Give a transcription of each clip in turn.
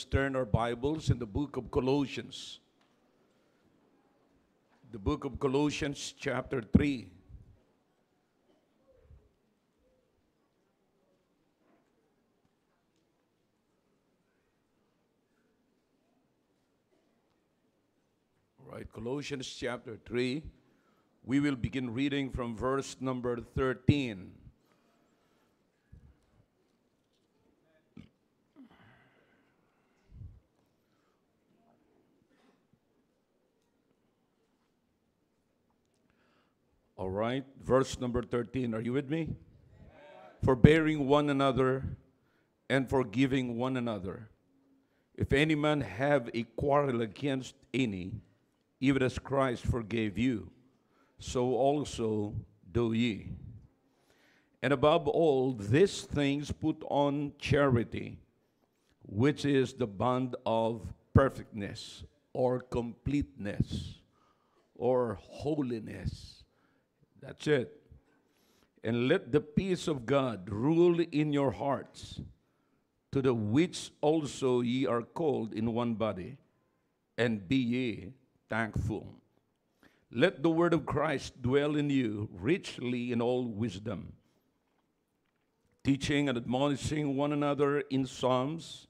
Turn our Bibles in the book of Colossians. The book of Colossians, chapter 3. All right, Colossians chapter 3. We will begin reading from verse number 13. All right, verse number 13. Are you with me? Forbearing one another and forgiving one another. If any man have a quarrel against any, even as Christ forgave you, so also do ye. And above all these things put on charity, which is the bond of perfectness, or completeness, or holiness. That's it. And let the peace of God rule in your hearts, to the which also ye are called in one body, and be ye thankful. Let the word of Christ dwell in you richly in all wisdom, teaching and admonishing one another in psalms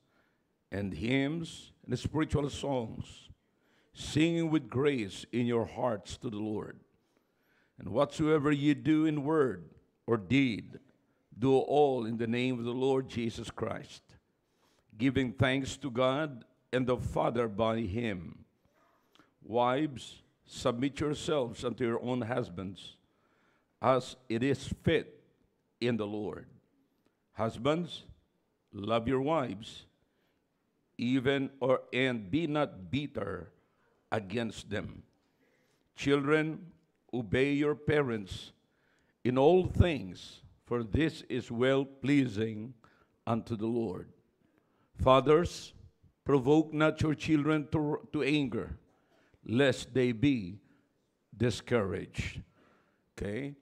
and hymns and spiritual songs, singing with grace in your hearts to the Lord. And whatsoever ye do in word or deed, do all in the name of the Lord Jesus Christ, giving thanks to God and the Father by him. Wives, submit yourselves unto your own husbands, as it is fit in the Lord. Husbands, love your wives, and be not bitter against them. Children, obey your parents in all things, for this is well-pleasing unto the Lord. Fathers, provoke not your children to anger, lest they be discouraged. Okay?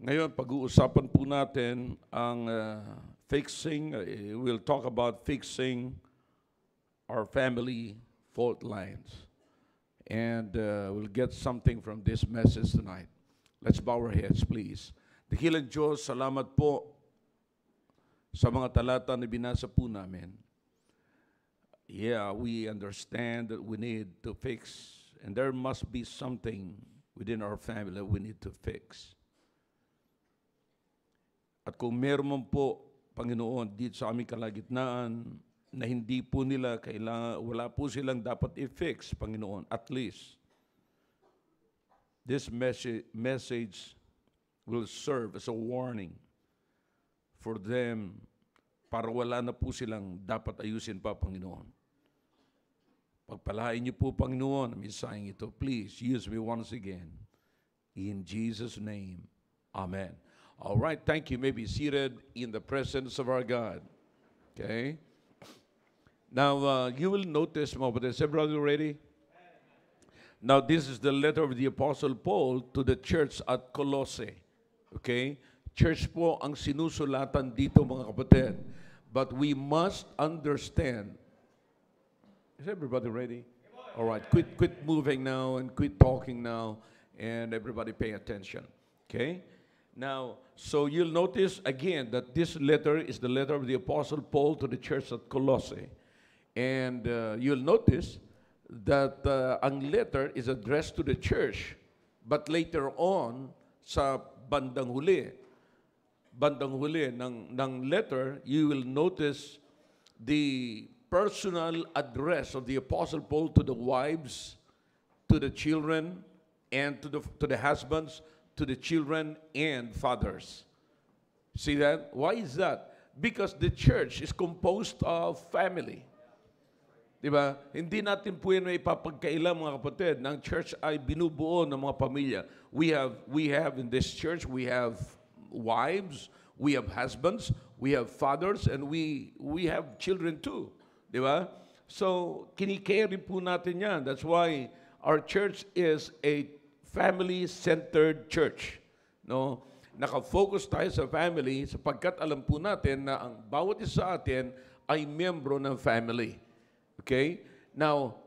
Ngayon, pag-uusapan po natin ang fixing, we'll talk about fixing our family fault lines. And we'll get something from this message tonight. Let's bow our heads, please. Dakilang Diyos, salamat po sa mga talata na binasa po namin. Yeah, we understand that we need to fix, and there must be something within our family that we need to fix. At kung meron man po, Panginoon, dito sa aming kalagitnaan, na hindi po nila kailangan, wala po silang dapat i-fix, Panginoon, at least this message will serve as a warning for them para wala na po silang dapat ayusin pa, Panginoon. Pagpalain niyo po, Panginoon, ang mensaheng ito. Please, use me once again. In Jesus' name, Amen. All right, thank you. You may be seated in the presence of our God. Okay? Now, you will notice, mga kapatid, is everybody ready? Now, this is the letter of the Apostle Paul to the church at Colossae. Okay? Church po ang sinusulatan dito, mga kapatid. But we must understand. Is everybody ready? All right, quit moving now and quit talking now, and everybody pay attention. Okay? Now, so you'll notice again that this letter is the letter of the Apostle Paul to the church at Colossae. And you'll notice that ang letter is addressed to the church, but later on, sa bandang huli ng letter, you will notice the personal address of the Apostle Paul to the wives, to the children, and to the husbands, to the children and fathers. See that? Why is that? Because the church is composed of family. Diba? Hindi natin po yan may ipapagkailan, mga kapatid. Ng church ay binubuo ng mga pamilya. We have in this church, we have wives, we have husbands, we have fathers, and we have children too. Diba? So, kinikerry po natin yan. That's why our church is a family-centered church. No? Naka-focus tayo sa family sapagkat alam po natin na ang bawat isa sa atin ay miyembro ng family. Okay? Now,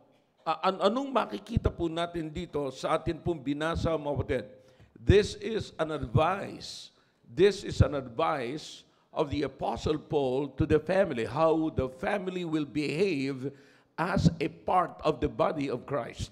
anong makikita po natin dito sa atin pong binasa, mga kapatid? This is an advice. This is an advice of the Apostle Paul to the family, how the family will behave as a part of the body of Christ.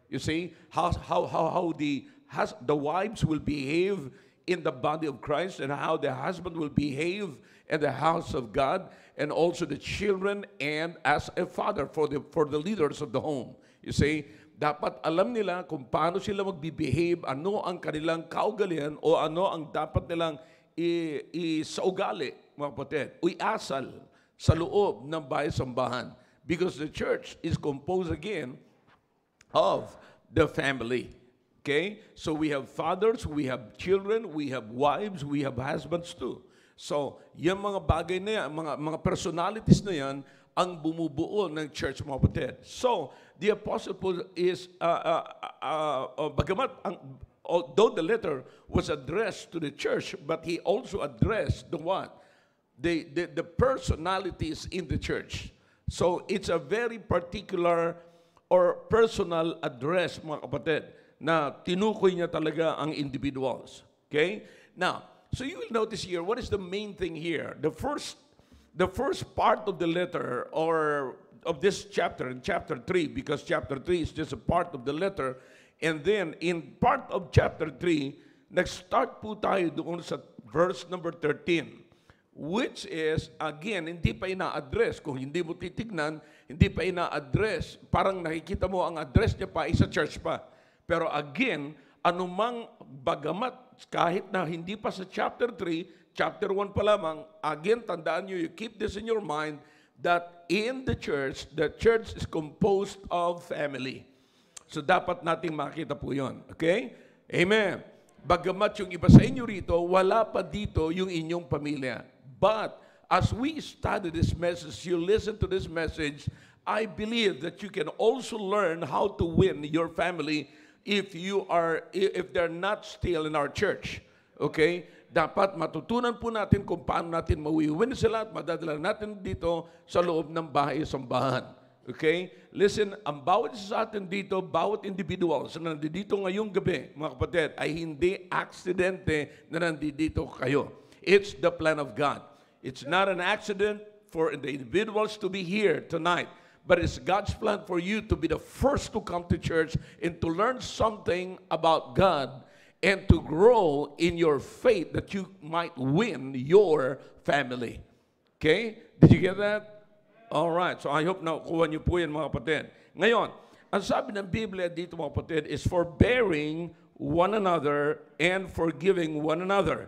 You see, how the wives will behave in the body of Christ, and how the husband will behave in the house of God, and also the children, and as a father for the leaders of the home. You see, dapat alam nila kung paano sila magbe-behave, ano ang kanilang kaugalian, o ano ang dapat nilang isaugali, mga kapatid, iasal sa loob ng bahay-sambahan. Because the church is composed again of the family. Okay? So we have fathers, we have children, we have wives, we have husbands too. So, yung mga bagay na yan, mga personalities na yan, ang bumubuo ng church, mga kapatid. So, the Apostle Paul is, although the letter was addressed to the church, but he also addressed the what? The personalities in the church. So, it's a very particular or personal address, mga kapatid, na tinukoy niya talaga ang individuals. Okay? Now, so you will notice here, what is the main thing here? The first part of the letter, or of this chapter, in chapter 3, because chapter 3 is just a part of the letter, and then in part of chapter 3, nag-start po tayo doon sa verse number 13, which is, again, hindi pa ina-address. Kung hindi mo titignan, hindi pa ina-address. Parang nakikita mo ang address niya pa, isa church pa. Pero again, anumang bagamat, kahit na hindi pa sa chapter 3, chapter 1 pa lamang, again, tandaan nyo, you keep this in your mind, that in the church is composed of family. So dapat nating makita po yun. Okay? Amen. Bagamat yung iba sa inyo rito, wala pa dito yung inyong pamilya. But as we study this message, you listen to this message, I believe that you can also learn how to win your family if they're not still in our church. Okay? Dapat matutunan po natin kung paano natin mawiwin sila at madadala natin dito sa loob ng bahay-sambahan. Okay? Listen, ang bawat isa sa atin dito, bawat individuals na nandito ngayong gabi, mga kapatid, ay hindi aksidente na nandito kayo. It's the plan of God. It's not an accident for the individuals to be here tonight. But it's God's plan for you to be the first to come to church and to learn something about God and to grow in your faith that you might win your family. Okay? Did you get that? All right. So I hope nakuha niyo po yan, mga kapatid. Ngayon, ang sabi ng Biblia dito, mga kapatid, is forbearing one another and forgiving one another.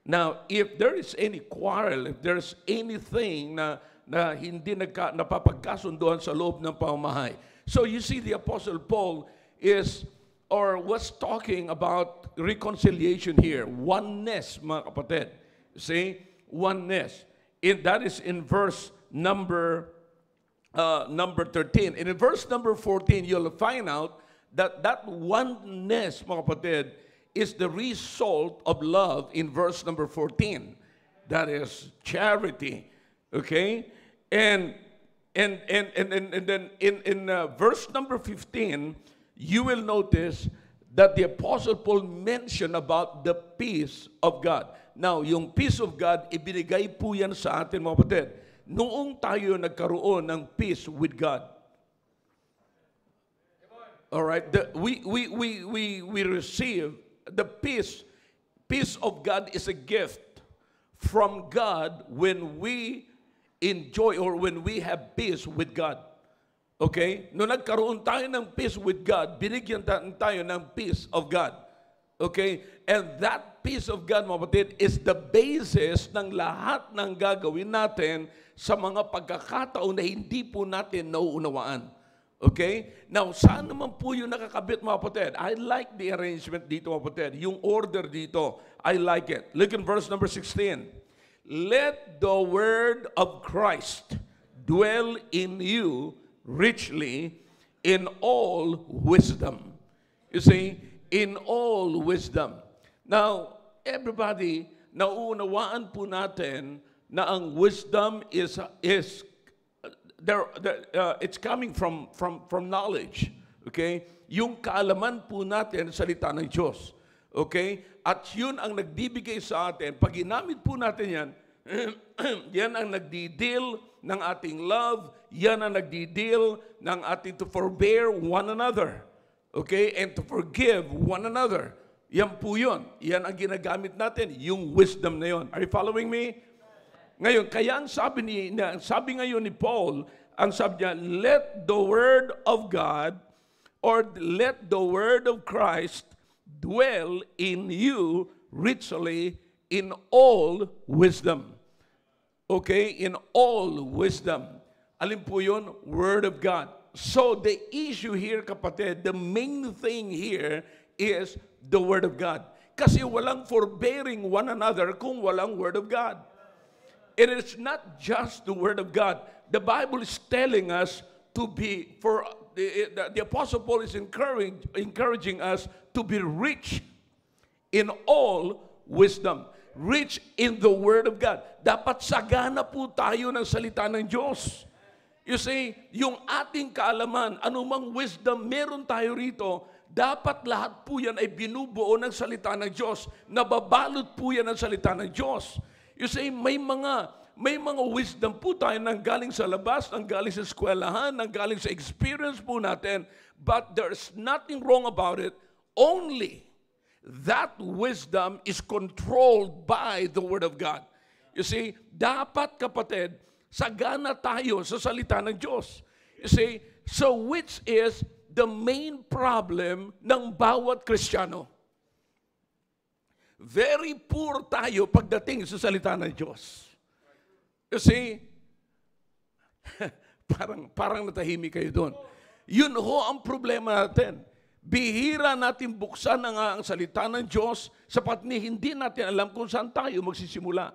Now, if there is any quarrel, if there's anything na hindi napapagkasunduan sa loob ng pamamahay. So you see, the Apostle Paul was talking about reconciliation here. Oneness, mga kapatid. See? Oneness. And that is in verse number 13. And in verse number 14, you'll find out that oneness, mga kapatid, is the result of love in verse number 14. That is charity. Okay? And then in verse number 15, you will notice that the Apostle Paul mentioned about the peace of God. Now, yung peace of God, ibinigay po yan sa atin, mga kapatid. Noong tayo nagkaroon ng peace with God. All right? We receive the peace. Peace of God is a gift from God when we enjoy or when we have peace with God. Okay? Nung nagkaroon tayo ng peace with God, binigyan tayo ng peace of God. Okay? And that peace of God, mga kapatid, is the basis ng lahat ng gagawin natin sa mga pagkakataon na hindi po natin nauunawaan. Okay? Now, saan naman po yung nakakabit, mga kapatid? I like the arrangement dito, mga kapatid. Yung order dito, I like it. Look in verse number 16. Let the word of Christ dwell in you richly in all wisdom. You see, in all wisdom. Now, everybody, nauunawaan po natin na ang wisdom is it's coming from knowledge. Okay? Yung kaalaman po natin sa salita ng Diyos. Okay? At yun ang nagbibigay sa atin. Pag ginamit po natin yan, yan ang nagdi-deal ng ating love, yan ang nagdi-deal ng ating to forbear one another. Okay? And to forgive one another. Yan po yun. Yan ang ginagamit natin, yung wisdom na yun. Are you following me? Ngayon, kaya ang sabi ngayon ni Paul, ang sabi niya, let the word of God or let the word of Christ dwell in you richly in all wisdom. Okay? In all wisdom. Alin po yun? Word of God. So, the issue here, kapatid, the main thing here is the Word of God. Kasi walang forbearing one another kung walang Word of God. And it's not just the Word of God. The Bible is telling us to be, the Apostle Paul is encouraging us to be rich in all wisdom. Rich in the Word of God. Dapat sagana po tayo ng salita ng Diyos. You see, yung ating kaalaman, anumang wisdom meron tayo rito, dapat lahat po yan ay binubuo ng salita ng Diyos. Nababalot po yan ng salita ng Diyos. You see, may mga wisdom po tayo nang galing sa labas, nang galing sa eskwelahan, nang galing sa experience po natin, but there's nothing wrong about it. Only that wisdom is controlled by the Word of God. You see, dapat kapatid, sagana tayo sa salita ng Diyos. You see, so which is the main problem ng bawat Kristiyano? Very poor tayo pagdating sa salita ng Diyos. You see, parang natahimik kayo doon. Yun ho ang problema natin. Bihira natin buksan ang salita ng Diyos sapat ni hindi natin alam kung saan tayo magsisimula.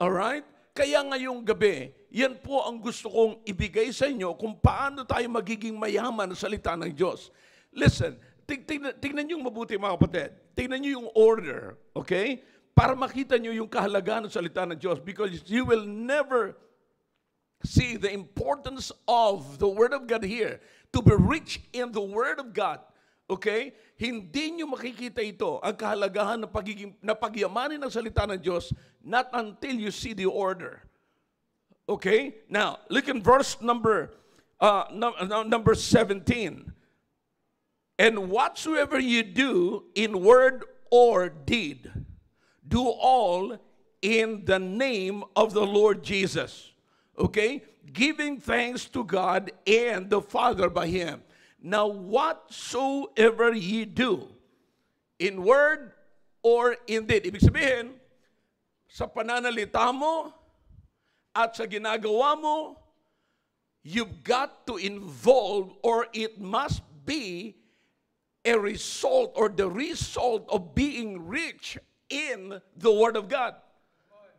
Alright? Kaya ngayong gabi, yan po ang gusto kong ibigay sa inyo kung paano tayo magiging mayaman sa salita ng Diyos. Listen, tignan nyo mabuti mga kapatid. Tignan nyo yung order, okay? Para makita nyo yung kahalagaan ng salita ng Diyos because you will never see the importance of the Word of God here to be rich in the Word of God. Okay? Hindi nyo makikita ito, ang kahalagahan na pagyamanin ng salita ng Diyos not until you see the order. Okay? Now, look in verse number 17. And whatsoever you do in word or deed, do all in the name of the Lord Jesus. Okay? Giving thanks to God and the Father by Him. Now, whatsoever ye do, in word or in deed. Ibig sabihin, sa pananalita mo at sa ginagawa mo, you've got to involve or it must be a result or the result of being rich in the Word of God.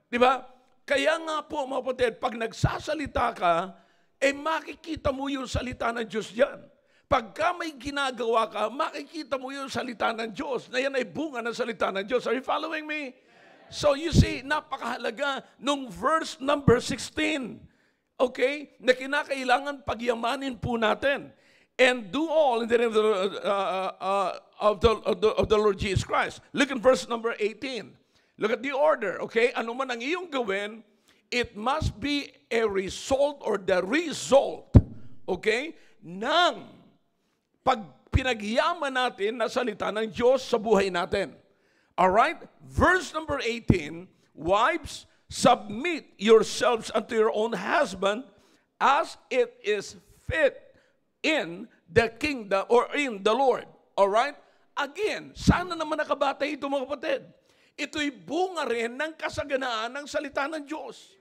Diba? Kaya nga po, mga kapatid, pag nagsasalita ka, makikita mo yung salita ng Diyos dyan. Pagka may ginagawa ka, makikita mo yung salita ng Diyos, na yan ay bunga ng salita ng Diyos. Are you following me? So you see, napakahalaga nung verse number 16. Okay? Na kinakailangan pagyamanin po natin. And do all in the name of the Lord Jesus Christ. Look at verse number 18. Look at the order, okay? Ano man ang iyong gawin, it must be a result or the result, okay, ng pag pinagyaman natin na salita ng Diyos sa buhay natin. Alright? Verse number 18, wives, submit yourselves unto your own husband as it is fit in the kingdom or in the Lord. Alright? Again, sana naman nakabata ito mga kapatid. Ito'y bunga rin ng kasaganaan ng salita ng Diyos.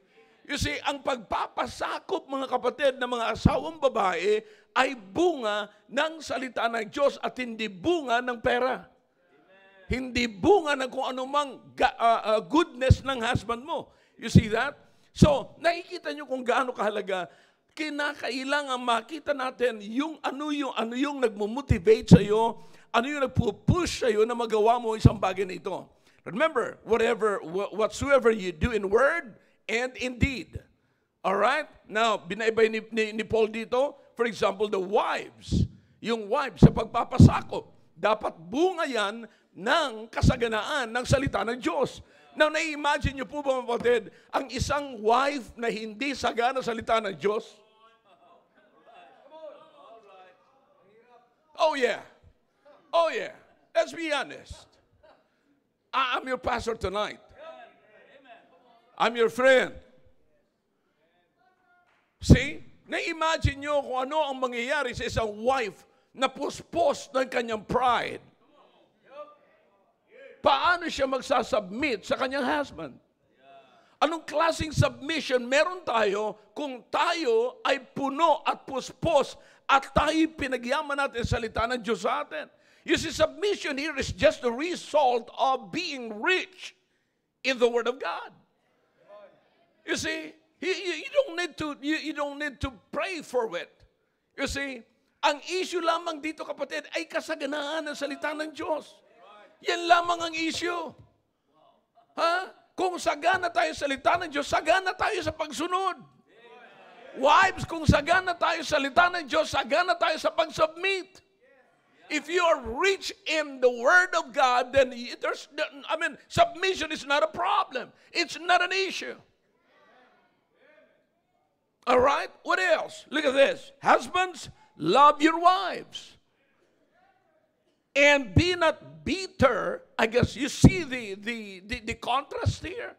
You see, ang pagpapasakop mga kapatid ng mga asawang babae ay bunga ng salita ng Diyos at hindi bunga ng pera. Amen. Hindi bunga ng kung anumang goodness ng husband mo. You see that? So, nakikita nyo kung gaano kahalaga. Kinakailangan makita natin yung ano yung nagmo-motivate sa iyo, ano yung nagpo-push sa iyo na magawa mo isang bagay na ito. Remember, whatsoever you do in word and in deed. Alright? Now, binaybay ni Paul dito, for example, the wives. Yung wives sa pagpapasakop, dapat bunga yan ng kasaganaan ng salita ng Diyos. Now, na-imagine niyo po ba, mga kapatid, ang isang wife na hindi sagana salita ng Diyos? Oh yeah. Oh yeah. Let's be honest. I'm your pastor tonight. I'm your friend. See? Na-imagine nyo kung ano ang mangyayari sa isang wife na puspos ng kanyang pride. Paano siya magsasubmit sa kanyang husband? Anong klaseng submission meron tayo kung tayo ay puno at puspos at tayo pinagyaman natin sa salita ng Diyos sa atin? You see, submission here is just the result of being rich in the Word of God. You see, you don't need to pray for it. You see, ang issue lamang dito, kapatid, ay kasaganaan ng salita ng Diyos. Yan lamang ang issue. Ha? Kung sagana tayo sa salita ng Diyos, sagana tayo sa pagsunod. Wives, kung sagana tayo sa salita ng Diyos, sagana tayo sa pag-submit. If you are rich in the Word of God, then submission is not a problem. It's not an issue. All right? What else? Look at this. Husbands, love your wives. And be not bitter. I guess you see the contrast here.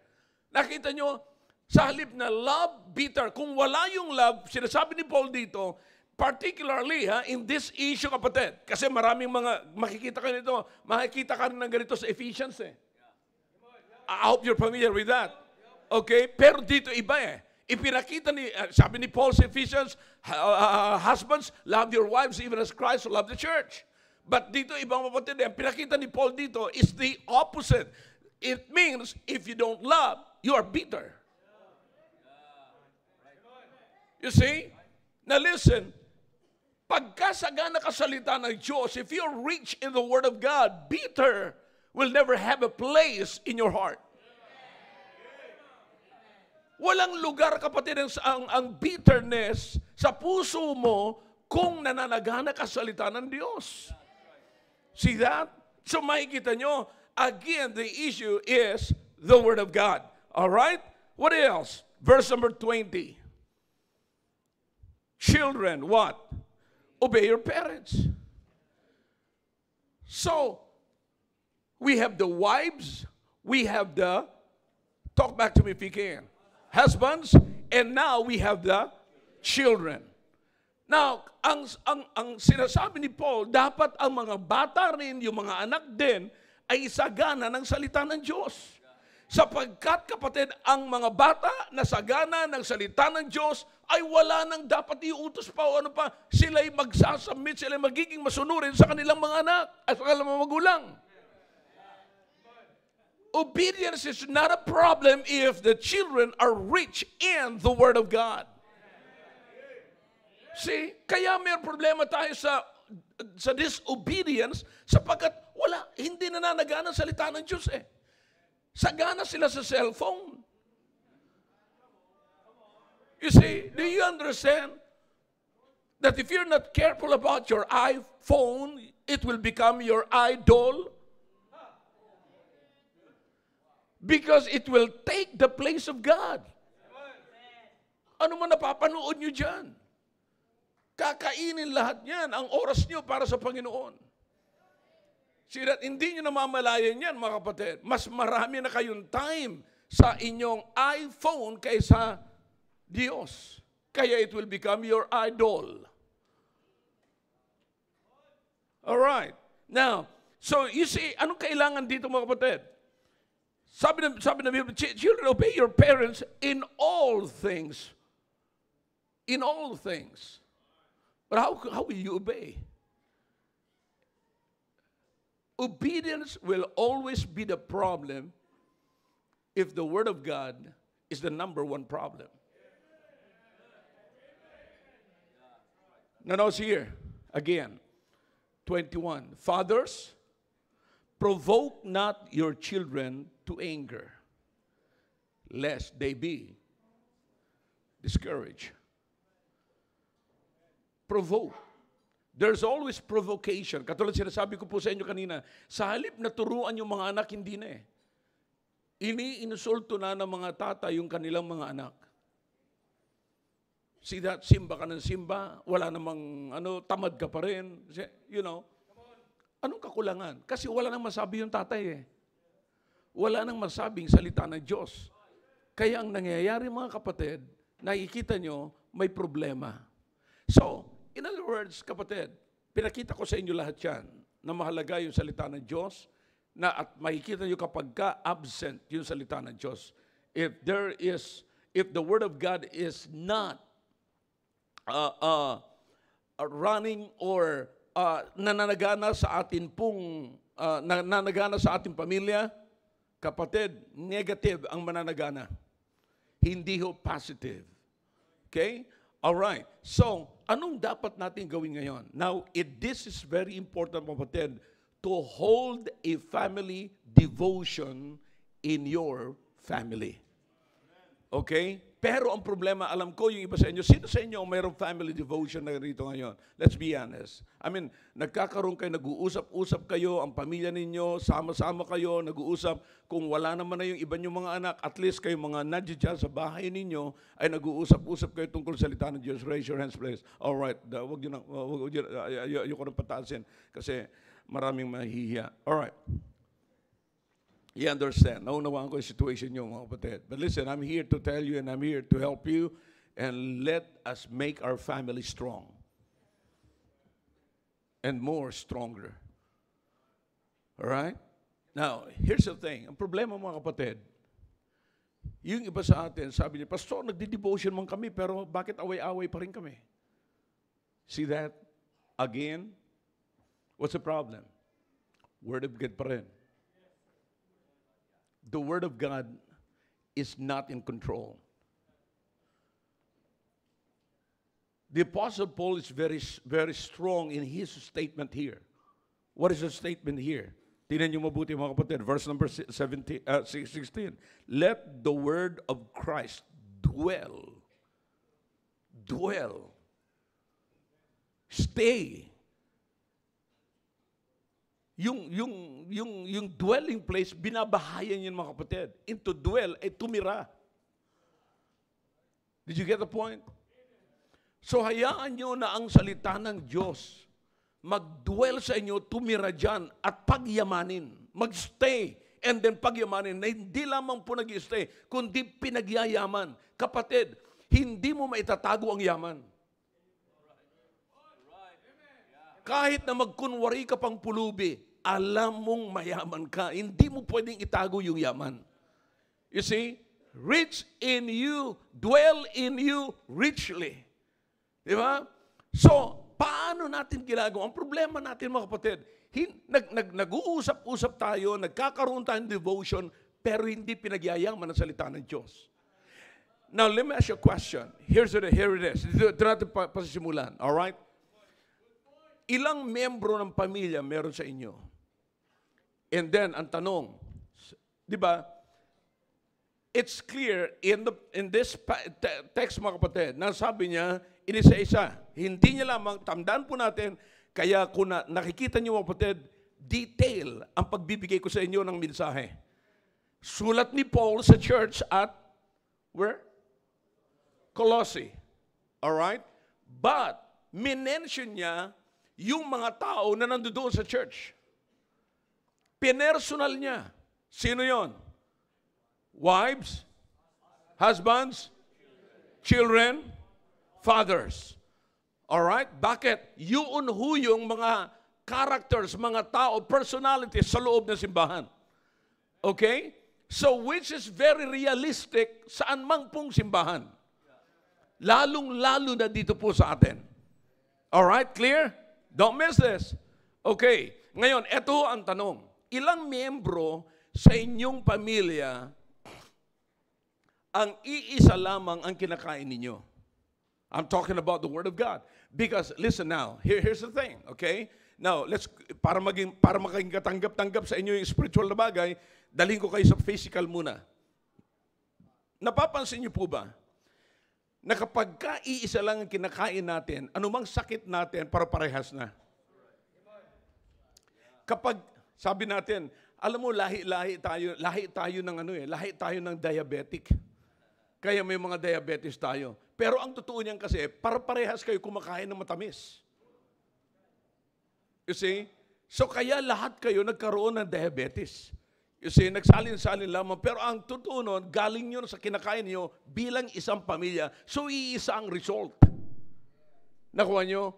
Nakita nyo, sa halip na love, bitter. Kung wala yung love, sinasabi ni Paul dito, particularly in this issue, kapatid. Kasi maraming mga, makikita ka rin ng ganito sa Ephesians eh. I hope you're familiar with that. Okay? Pero dito iba eh. Ipinakita sabi ni Paul sa Ephesians, husbands, love your wives even as Christ loved the church. But dito, ibang kapatid, ang pinakita ni Paul dito is the opposite. It means, if you don't love, you are bitter. You see? Now listen, pagkasagana ka salita ng Diyos, if you're rich in the Word of God, bitter will never have a place in your heart. Walang lugar, kapatid, ang bitterness sa puso mo kung nananagana ka salita ng Diyos. See that? So makikita nyo, again, the issue is the Word of God. All right? What else? Verse number 20. Children, what? Obey your parents. So, we have the wives, we have the, talk back to me if you can, husbands, and now we have the children. Now, ang sinasabi ni Paul, dapat ang mga bata rin, yung mga anak din, ay isagana ng salita ng Diyos. Sapagkat, kapatid, ang mga bata na sagana ng salita ng Diyos ay wala nang dapat iutos pa o ano pa. Sila'y magsasubmit, sila'y magiging masunurin sa kanilang mga anak at sa kanilang mga magulang. Obedience is not a problem if the children are rich in the Word of God. See, kaya may problema tayo sa disobedience sapagkat hindi nananagana ang salita ng Diyos eh. Sagana sila sa cellphone. You see, do you understand that if you're not careful about your iPhone, it will become your idol? Because it will take the place of God. Ano man napapanood nyo dyan? Kakainin lahat yan, ang oras nyo para sa Panginoon. See that, hindi nyo namamalayan yan, mga kapatid. Mas marami na kayong time sa inyong iPhone kaysa Diyos. Kaya it will become your idol. Alright. Now, so you see, anong kailangan dito, mga kapatid? Sabi na Bible, children, obey your parents in all things. In all things. But how will you obey? Obedience will always be the problem if the Word of God is the number one problem. Now notice here, again, 21. Fathers, provoke not your children to anger, lest they be discourage. Provoke. There's always provocation. Katulad sinasabi ko po sa inyo kanina, sa halip na turuan yung mga anak, hindi na eh. Iniinsulto na ng mga tatay yung kanilang mga anak. See that? Simba ka ng simba, wala namang, tamad ka pa rin. You know, anong kakulangan? Kasi wala nang masabi yung tatay eh. Wala nang masabing salita ng Diyos. Kaya ang nangyayari mga kapatid, nakikita nyo, may problema. So, in other words, kapatid, pinakita ko sa inyo lahat yan, na mahalaga yung salita ng Diyos, na at makikita nyo kapag ka absent yung salita ng Diyos. If the Word of God is not running or nananagana sa atin pong, nananagana sa ating pamilya, kapatid, negative ang mananagana. Hindi ho positive. Okay? Alright. So, anong dapat natin gawin ngayon? Now, this is very important, kapatid, to hold a family devotion in your family. Okay? Pero ang problema, alam ko yung iba sa inyo, sino sa inyo ang mayroong family devotion na rito ngayon? Let's be honest. I mean, nagkakaroon kayo, nag-uusap-usap kayo, ang pamilya ninyo, sama-sama kayo, nag-uusap. Kung wala naman na yung iba nyo mga anak, at least kayo mga nandiyan sa bahay ninyo, ay nag-uusap-usap kayo tungkol sa salita ng Diyos. Raise your hands, please. Alright, huwag nyo ayoko nang pataasin kasi maraming mahihiya. Alright. You understand. Naunawaan ko yung situation nyo, mga kapatid. But listen, I'm here to tell you and I'm here to help you and let us make our family strong. And more stronger. Alright? Now, here's the thing. Ang problema, mga kapatid, yung iba sa atin, sabi niya, Pastor, nagdi-devotion man kami, pero bakit away-away pa rin kami? See that? Again, what's the problem? Word of God pa rin. The Word of God is not in control. The Apostle Paul is very, very strong in his statement here. What is the statement here? Tingnan niyo mabuti mga kapatid. Verse number 16. Let the word of Christ dwell. Dwell. Stay. Yung dwelling place, binabahayan yun mga kapatid. To dwell, tumira. Did you get the point? So hayaan nyo na ang salita ng Diyos mag-dwell sa inyo, tumira dyan, at pagyamanin. Mag-stay, and then pagyamanin, na hindi lamang po nag-stay, kundi pinagyayaman. Kapatid, hindi mo maitatago ang yaman. Kahit na magkunwari ka pang pulubi, alam mong mayaman ka. Hindi mo pwedeng itago yung yaman. You see? Rich in you, dwell in you richly. Di ba? So, paano natin ginagawa? Ang problema natin, mga kapatid, nag-uusap-usap tayo, nagkakaroon tayo ng devotion, pero hindi pinagyayaman ang salita ng Diyos. Now, let me ask you a question. Here it is. Ito natin pasisimulan. Alright? Ilang membro ng pamilya meron sa inyo? And then, ang tanong, di ba, it's clear in this text, mga kapatid, na sabi niya, inisa-isa. Hindi niya lamang, tandaan po natin, kaya kung nakikita niyo, mga kapatid, detail ang pagbibigay ko sa inyo ng mensahe. Sulat ni Paul sa church at, where? Colossae. Alright? But, minention niya yung mga tao na nandoon sa church. Pinersonal niya. Sino yon? Wives, husbands, children, fathers. Alright? Bakit? Yun yung mga characters, mga tao, personalities sa loob ng simbahan. Okay? So, which is very realistic saan mang pong simbahan. Lalong-lalo na dito po sa atin. Alright? Clear? Don't miss this. Okay. Ngayon, ito ang tanong. Ilang miyembro sa inyong pamilya ang iisa lamang ang kinakain ninyo? I'm talking about the Word of God. Because, listen now, here's the thing, okay? Now, para maging katanggap-tanggap sa inyo yung spiritual na bagay, dalhin ko kayo sa physical muna. Napapansin niyo po ba na kapag iisa lang ang kinakain natin, anumang sakit natin, parehas na. Kapag, sabi natin, alam mo, lahi tayo ng diabetic. Kaya may mga diabetes tayo. Pero ang totoo niyan kasi, parehas kayo kumakain ng matamis. You see? So kaya lahat kayo nagkaroon ng diabetes. You see, nagsalin-salin lamang. Pero ang totoo nun, galing yun sa kinakain niyo bilang isang pamilya. So iisa ang result. Nakuha niyo?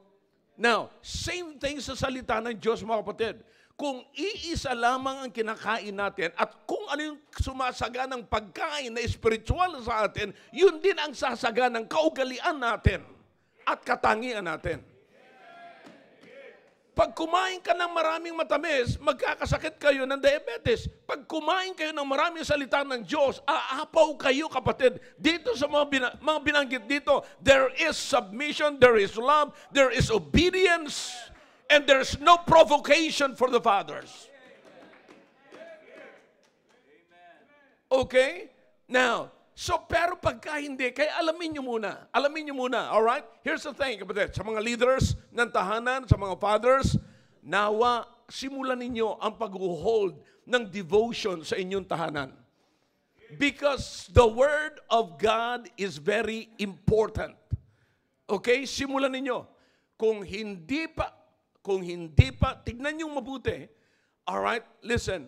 Now, same thing sa salita ng Diyos, mga kapatid. Kung iisa lamang ang kinakain natin at kung ano yung sumasaga ng pagkain na spiritual sa atin, yun din ang sasaga ng kaugalian natin at katangian natin. Pag kumain ka ng maraming matamis, magkakasakit kayo ng diabetes. Pag kumain kayo ng maraming salita ng Diyos, aapaw kayo, kapatid. Dito sa mga binanggit dito, there is submission, there is love, there is obedience, and there's no provocation for the fathers. Okay? Now, pero pagka hindi, kaya alamin nyo muna, alright? Here's the thing, kapatid, sa mga leaders ng tahanan, sa mga fathers, nawa, simulan ninyo ang pag-hold ng devotion sa inyong tahanan. Because the Word of God is very important. Okay? Simulan ninyo. Kung hindi pa, tignan nyo mabuti. Alright? Listen.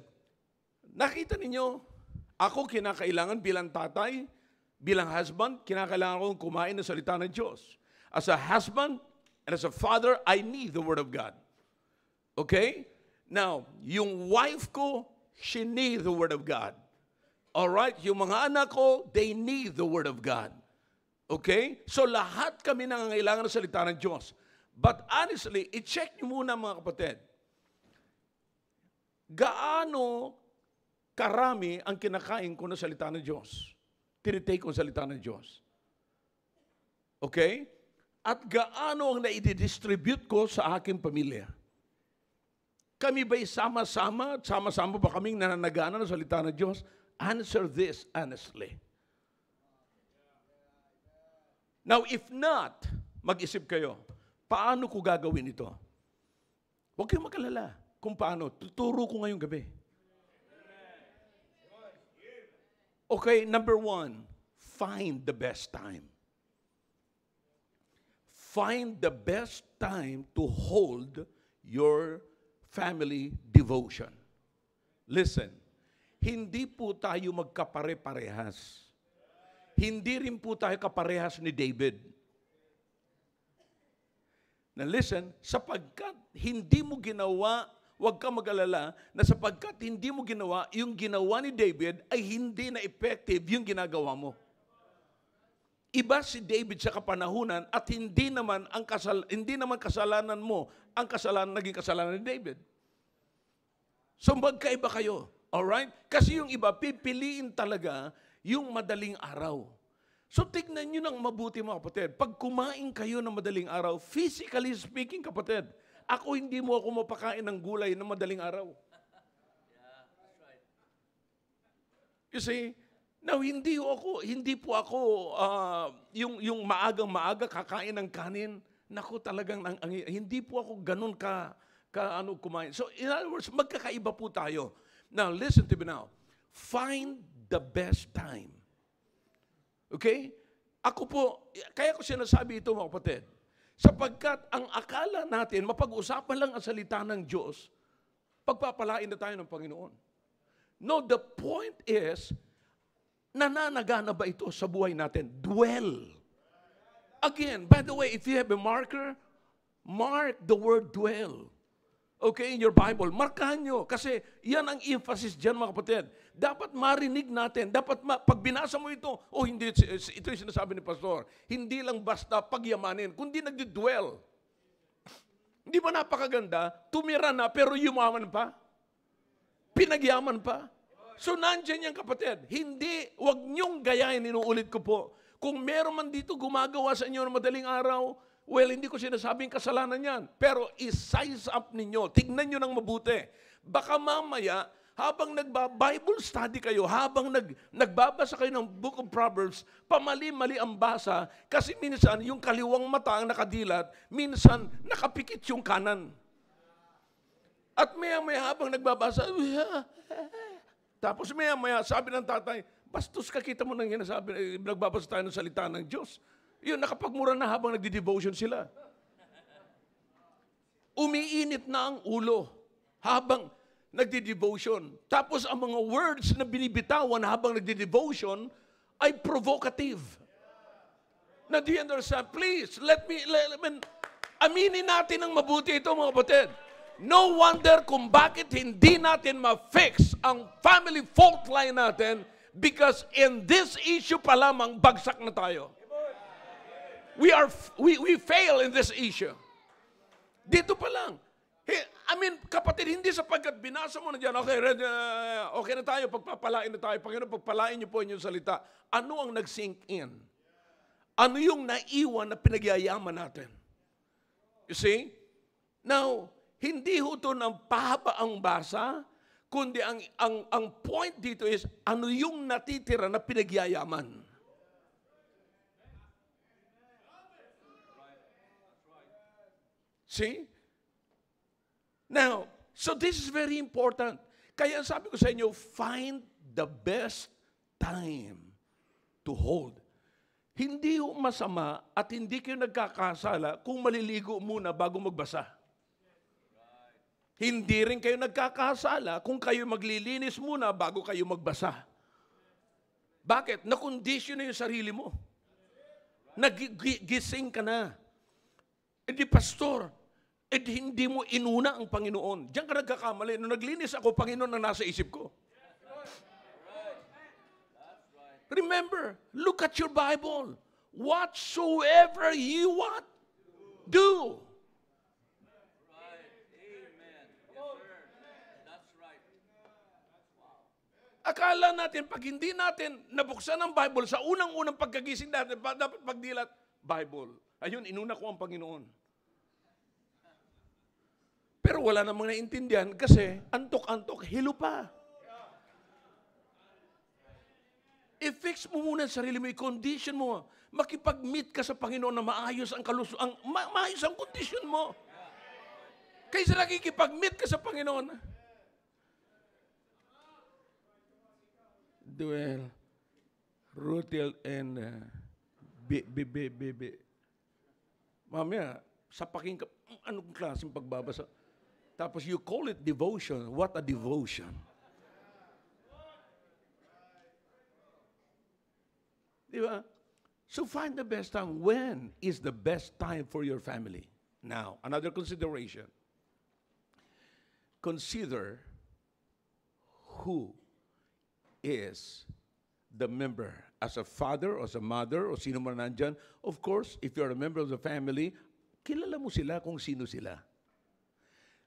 Nakita ninyo, ako kinakailangan bilang tatay, bilang husband, kinakailangan kong kumain ng salita ng Diyos. As a husband and as a father, I need the Word of God. Okay? Now, yung wife ko, she needs the Word of God. Alright? Yung mga anak ko, they need the Word of God. Okay? So lahat kami nangangailangan ng salita ng Diyos. But honestly, i-check nyo muna, mga kapatid. Gaano karami ang kinakain ko ng salita ng Diyos? Tinitake ko ang salita ng Diyos. Okay? At gaano ang naididistribute ko sa aking pamilya? Kami ba'y sama-sama ba kaming nananagana ng salita ng Diyos? Answer this honestly. Now, if not, mag-isip kayo, paano ko gagawin ito? Huwag kayong magalala kung paano. Tuturo ko ngayong gabi. Okay, number 1, find the best time. Find the best time to hold your family devotion. Listen, hindi po tayo magkapare-parehas. Hindi rin po tayo kaparehas ni David. Now listen, sapagkat hindi mo ginawa, huwag ka mag-alala na sapagkat hindi mo ginawa, yung ginawa ni David ay hindi na effective yung ginagawa mo. Iba si David sa kapanahunan at hindi naman kasalanan mo ang naging kasalanan ni David. So magkaiba kayo. Alright? Kasi yung iba, pipiliin talaga yung madaling araw. So tignan nyo ng mabuti, mga kapatid. Pag kumain kayo ng madaling araw, physically speaking, kapatid, hindi mo ako mapakain ng gulay ng madaling araw. You see, now hindi po ako yung maagang-maaga kakain ng kanin. Naku, talagang hindi po ako ganun kumain. So in other words, magkakaiba po tayo. Now listen to me now. Find the best time. Okay? Kaya ko sinasabi ito, mga kapatid. Sapagkat ang akala natin, mapag-usapan lang ang salita ng Diyos, pagpapalain na tayo ng Panginoon. No, the point is, nananagana ba ito sa buhay natin? Dwell. Again, by the way, if you have a marker, mark the word dwell. Okay, in your Bible, markahan nyo. Kasi yan ang emphasis dyan, mga kapatid. Dapat marinig natin. Pag binasa mo ito, hindi, ito yung sinasabi ni Pastor, hindi lang basta pagyamanin, kundi nagdidwell. Hindi ba napakaganda? Tumira na, pero yumaman pa. Pinagyaman pa. So, nandyan yan, kapatid. Wag nyong gayahin, inuulit ko po. Kung meron man dito gumagawa sa inyo ng madaling araw, well, hindi ko sinasabing kasalanan yan. Pero i-size up ninyo. Tignan nyo ng mabuti. Baka mamaya, habang Bible study kayo, habang nagbabasa kayo ng Book of Proverbs, pamali-mali ang basa, kasi minsan yung kaliwang mata ang nakadilat, minsan nakapikit yung kanan. At maya-maya habang nagbabasa, tapos maya-maya sabi ng tatay, bastos ka, kita mo nang yan, sabi, nagbabasa tayo ng salita ng Diyos. Yun, nakapagmura na habang nagdi-devotion sila. Umiinit na ang ulo habang nagdi-devotion. Tapos ang mga words na binibitawan habang nagdi-devotion ay provocative. Now, do you understand? Please, aminin natin ng mabuti ito, mga kapatid. No wonder kung bakit hindi natin ma-fix ang family fault line natin, because in this issue pa lamang bagsak na tayo. We fail in this issue. Dito pa lang. Kapatid, hindi sapagkat binasa mo na dyan, okay na tayo, pagpapalain na tayo. Panginoon, pagpalain niyo po inyong salita. Ano ang nag-sink in? Ano yung naiwan na pinagyayaman natin? You see? Now, hindi ho ito ng pahaba ang basa, kundi ang point dito is, ano yung natitira na pinagyayaman? See? Now, so this is very important. Kaya sabi ko sa inyo, find the best time to hold. Hindi ho masama at hindi kayo nagkakasala kung maliligo muna bago magbasa. Hindi rin kayo nagkakasala kung kayo maglilinis muna bago kayo magbasa. Bakit? Na-condition na yung sarili mo. Nagising ka na. Hindi, pastor, hindi mo inuna ang Panginoon. Diyan ka nagkakamali. Nung naglinis ako, Panginoon ang nasa isip ko. Remember, look at your Bible. Whatsoever you want, do. Akala natin, pag hindi natin nabuksan ang Bible, sa unang-unang pagkagising natin, dapat pagdilat, Bible. Ayun, inuna ko ang Panginoon. Pero wala namang naintindihan kasi antok-antok, hilo pa. I-fix mo muna ang sarili mo, i-condition mo. Makipag-meet ka sa Panginoon na maayos ang maayos ang condition mo. Kaysa nakikipag-meet ka sa Panginoon. Duel, Rutel, and mamaya, sapakin ka, anong klaseng pagbabasa? Tapos you call it devotion. What a devotion. Diba? So find the best time. When is the best time for your family? Now, another consideration. Consider who is the member. As a father, or as a mother, o sino man nandyan. Of course, if you're a member of the family, kilala mo sila kung sino sila.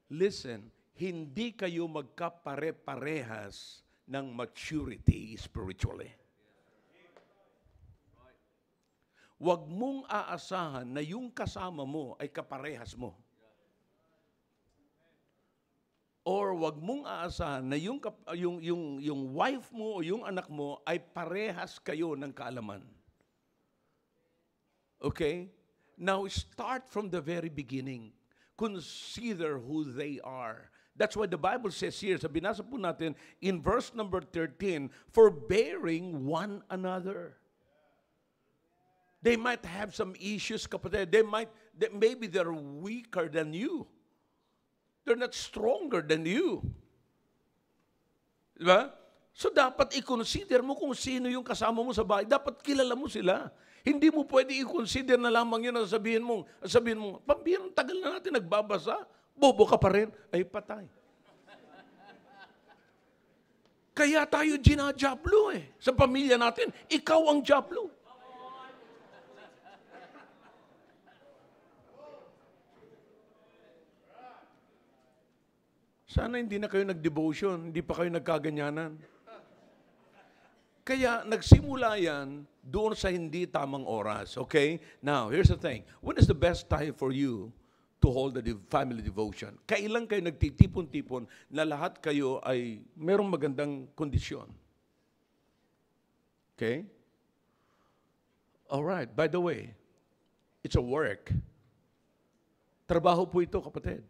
Listen, hindi kayo magkapare-parehas ng maturity spiritually. Huwag mong aasahan na yung kasama mo ay kaparehas mo. Or huwag mong aasahan na yung wife mo o yung anak mo ay parehas kayo ng kaalaman. Okay? Now, start from the very beginning. Consider who they are. That's why the Bible says here, sa binasa po natin, in verse number 13, forbearing one another. They might have some issues, kapatid. Maybe they're weaker than you. They're not stronger than you. Diba? So dapat i-consider mo kung sino yung kasama mo sa bahay. Dapat kilala mo sila. Hindi mo pwede i-consider na lamang yun ang sabihin mo, pambirang tagal na natin nagbabasa, bobo ka pa rin, ay patay. Kaya tayo ginajablo sa pamilya natin, ikaw ang jablo. Sana hindi na kayo nag-devotion, hindi pa kayo nagkaganyanan. Kaya nagsimula yan doon sa hindi tamang oras. Okay? Now, here's the thing. When is the best time for you to hold the family devotion. Kailan kayo nagtitipon-tipon na lahat kayo ay merong magandang kondisyon? Okay? Alright, by the way, it's a work. Trabaho po ito, kapatid.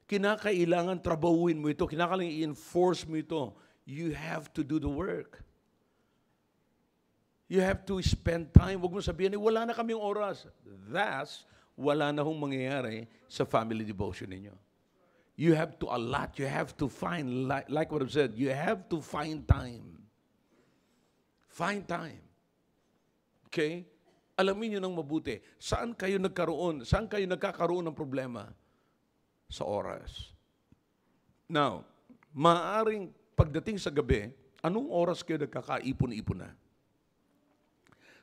Kinakailangan trabahuin mo ito, kinakailangan i-enforce mo ito. You have to do the work. You have to spend time. Huwag mo sabihin, wala na kaming oras. Thus, wala na hong mangyayari sa family devotion ninyo. You have to allot, you have to find, like what I've said, you have to find time. Find time. Okay? Alamin nyo ng mabuti, saan kayo nagkakaroon ng problema? Sa oras. Now, maaaring pagdating sa gabi, anong oras kayo nagkakaipon-ipon na?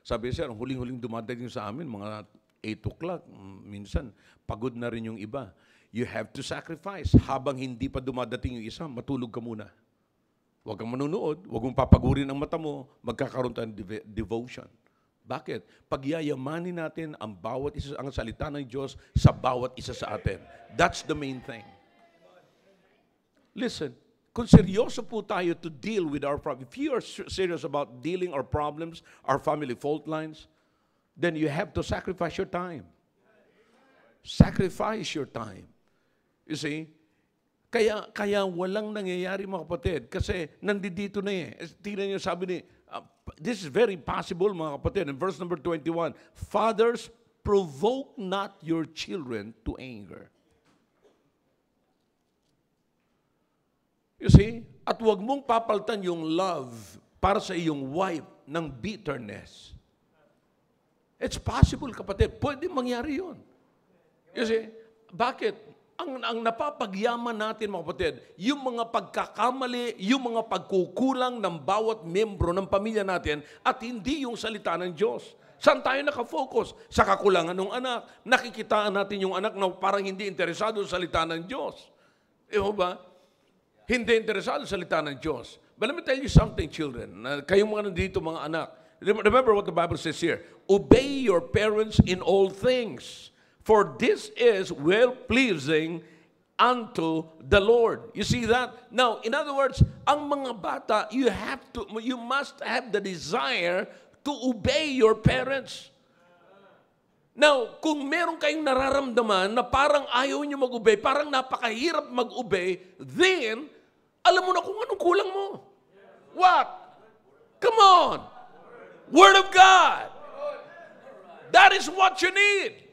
Sabi sir, huling-huling dumadating sa amin, mga 8 o'clock, minsan, pagod na rin yung iba. You have to sacrifice. Habang hindi pa dumadating yung isa, matulog ka muna. Huwag kang manunood, huwag mong papagurin ang mata mo, magkakaroon tayo ng devotion. Bakit? Pagyayamanin natin ang bawat isa, ang salita ng Diyos sa bawat isa sa atin. That's the main thing. Listen, kung seryoso po tayo to deal with our problems, if you are serious about dealing our problems, our family fault lines, then you have to sacrifice your time. Sacrifice your time. You see? Kaya walang nangyayari mga kapatid kasi nandito na eh. Tingnan niyo sabi ni, this is very possible mga kapatid. In verse number 21, fathers, provoke not your children to anger. You see? At huwag mong papaltan yung love para sa iyong wife ng bitterness. It's possible kapatid. Pwede mangyari yun. You see? Bakit? Ang napapagyaman natin, mga kapatid, yung mga pagkakamali, yung mga pagkukulang ng bawat membro ng pamilya natin at hindi yung salita ng Diyos. Saan tayo nakafocus? Sa kakulangan ng anak. Nakikitaan natin yung anak na parang hindi interesado sa salita ng Diyos. Ba? Hindi interesado sa salita ng Diyos. But let me tell you something, children. Kayong mga nandito, mga anak. Remember what the Bible says here. Obey your parents in all things. For this is well-pleasing unto the Lord. You see that? Now, in other words, ang mga bata, you must have the desire to obey your parents. Now, kung meron kayong nararamdaman na parang ayaw nyo mag-obey, parang napakahirap mag-obey, then, alam mo na kung anong kulang mo. What? Come on. Word of God. That is what you need.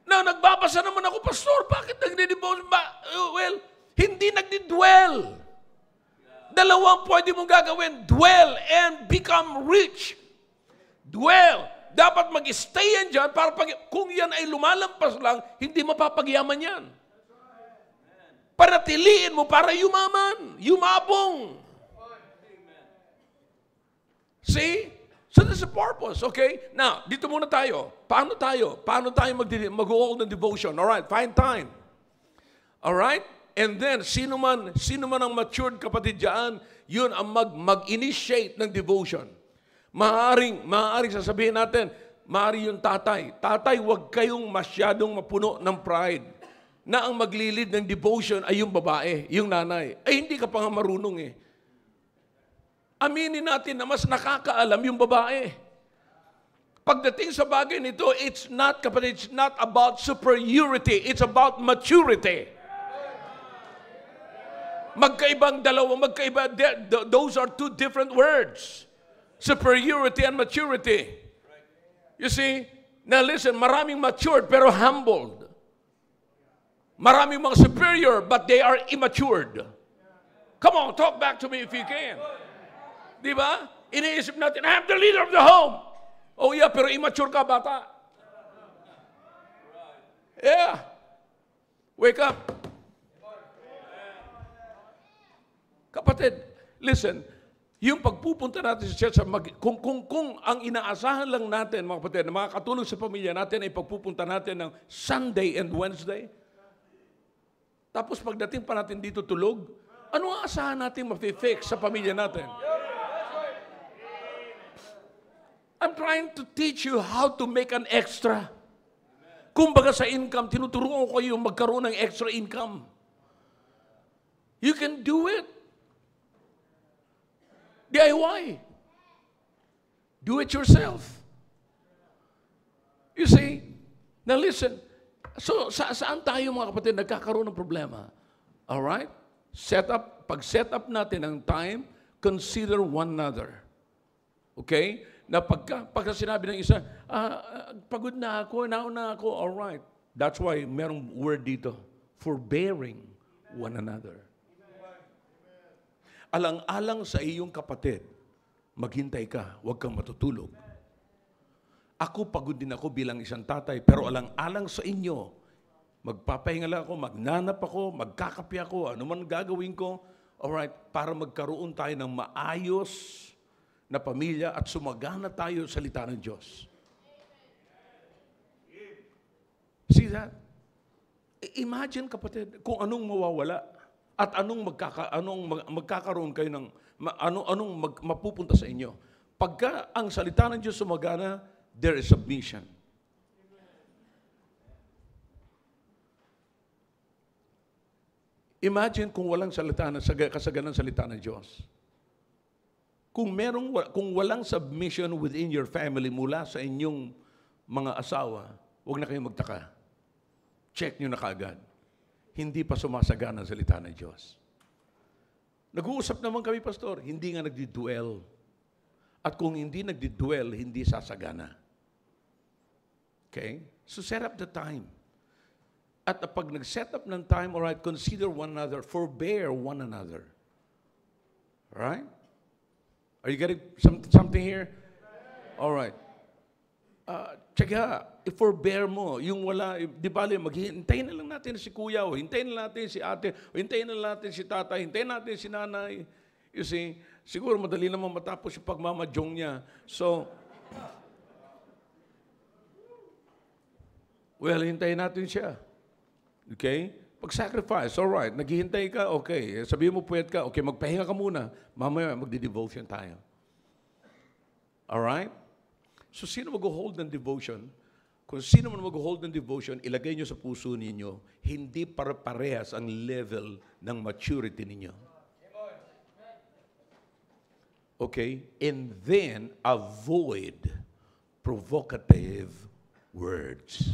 Now, nagbabasa naman ako, Pastor, bakit nagdi-devotion ba? Well, hindi nagdi-dwell. Dalawang pwede mong gagawin, dwell and become rich. Dwell. Dapat mag-stay yan dyan para kung yan ay lumalampas lang, hindi mapapagyaman yan. Panatiliin mo para yumaman, yumabong. See? So that's the purpose, okay? Now, dito muna tayo. Paano tayo mag-hold ng devotion? Alright, find time. Alright? And then, sino man ang matured kapatid dyan, yun ang mag-initiate ng devotion. Maaring sasabihin natin, maaring yung tatay. Tatay, huwag kayong masyadong mapuno ng pride na ang maglilid ng devotion ay yung babae, yung nanay. Ay, hindi ka pa nga marunong eh. Aminin natin na mas nakakaalam yung babae. Pagdating sa bagay nito, it's not about superiority, it's about maturity. Those are two different words. Superiority and maturity. You see? Now listen, maraming matured pero humbled. Maraming mga superior but they are immatured. Come on, talk back to me if you can. Di ba? Iniisip natin, I'm the leader of the home. Oh yeah, pero immature ka, bata. Yeah. Wake up. Kapatid, listen, yung pagpupunta natin sa church, kung ang inaasahan lang natin, mga kapatid, na makakatulong sa pamilya natin ay pagpupunta natin ng Sunday and Wednesday, tapos pagdating pa natin dito tulog, ano ang asahan natin mafi-fix sa pamilya natin? I'm trying to teach you how to make an extra. Kumbaga sa income, tinuturuan ko kayo magkaroon ng extra income. You can do it. DIY. Do it yourself. You see? Now listen. So, saan tayo mga kapatid nagkakaroon ng problema? Alright? Pag-set up natin ang time, consider one another. Okay? Na pagka sinabi ng isa, pagod na ako, nauna ako, alright. That's why merong word dito, forbearing one another. Alang-alang sa iyong kapatid, maghintay ka, huwag kang matutulog. Ako, pagod din ako bilang isang tatay, pero alang-alang sa inyo, magpapahinga lang ako, magnanap ako, magkakape ako, ano man gagawin ko, alright, para magkaroon tayo ng maayos na pamilya at sumagana tayo sa salita ng Diyos. See that? Imagine, kapatid, kung anong mawawala at anong magkakaroon kayo ng, mapupunta sa inyo. Pagka ang salita ng Diyos sumagana, there is submission. Imagine kung walang salita kasaganan salita ng Diyos. Kung walang submission within your family mula sa inyong mga asawa, huwag na kayong magtaka. Check nyo na kaagad. Hindi pa sumasagana ang salita ng Diyos. Nag-uusap naman kami, Pastor, hindi nga nagdi-dwell. At kung hindi nagdi-dwell, hindi sasagana. Okay? So set up the time. At pag nag-set up ng time, alright, consider one another, forbear one another. Alright? Are you getting something here? Alright. Tsaka, i-forbear mo. Yung wala, di ba, hintayin na lang natin si kuya, o hintayin na natin si ate, o hintayin na natin si tatay, hintayin natin si nanay. You see, siguro madali naman matapos yung pagmamadyong niya. So, well, hintayin natin siya. Okay? Pag-sacrifice, alright. Naghihintay ka, okay. Sabihin mo, puyat ka, okay, magpahinga ka muna. Mamaya, magdi-devotion tayo. Alright? So, sino mag-hold ng devotion? Kung sino man mag-hold ng devotion, ilagay nyo sa puso ninyo, hindi parehas ang level ng maturity ninyo. Okay? And then, avoid provocative words.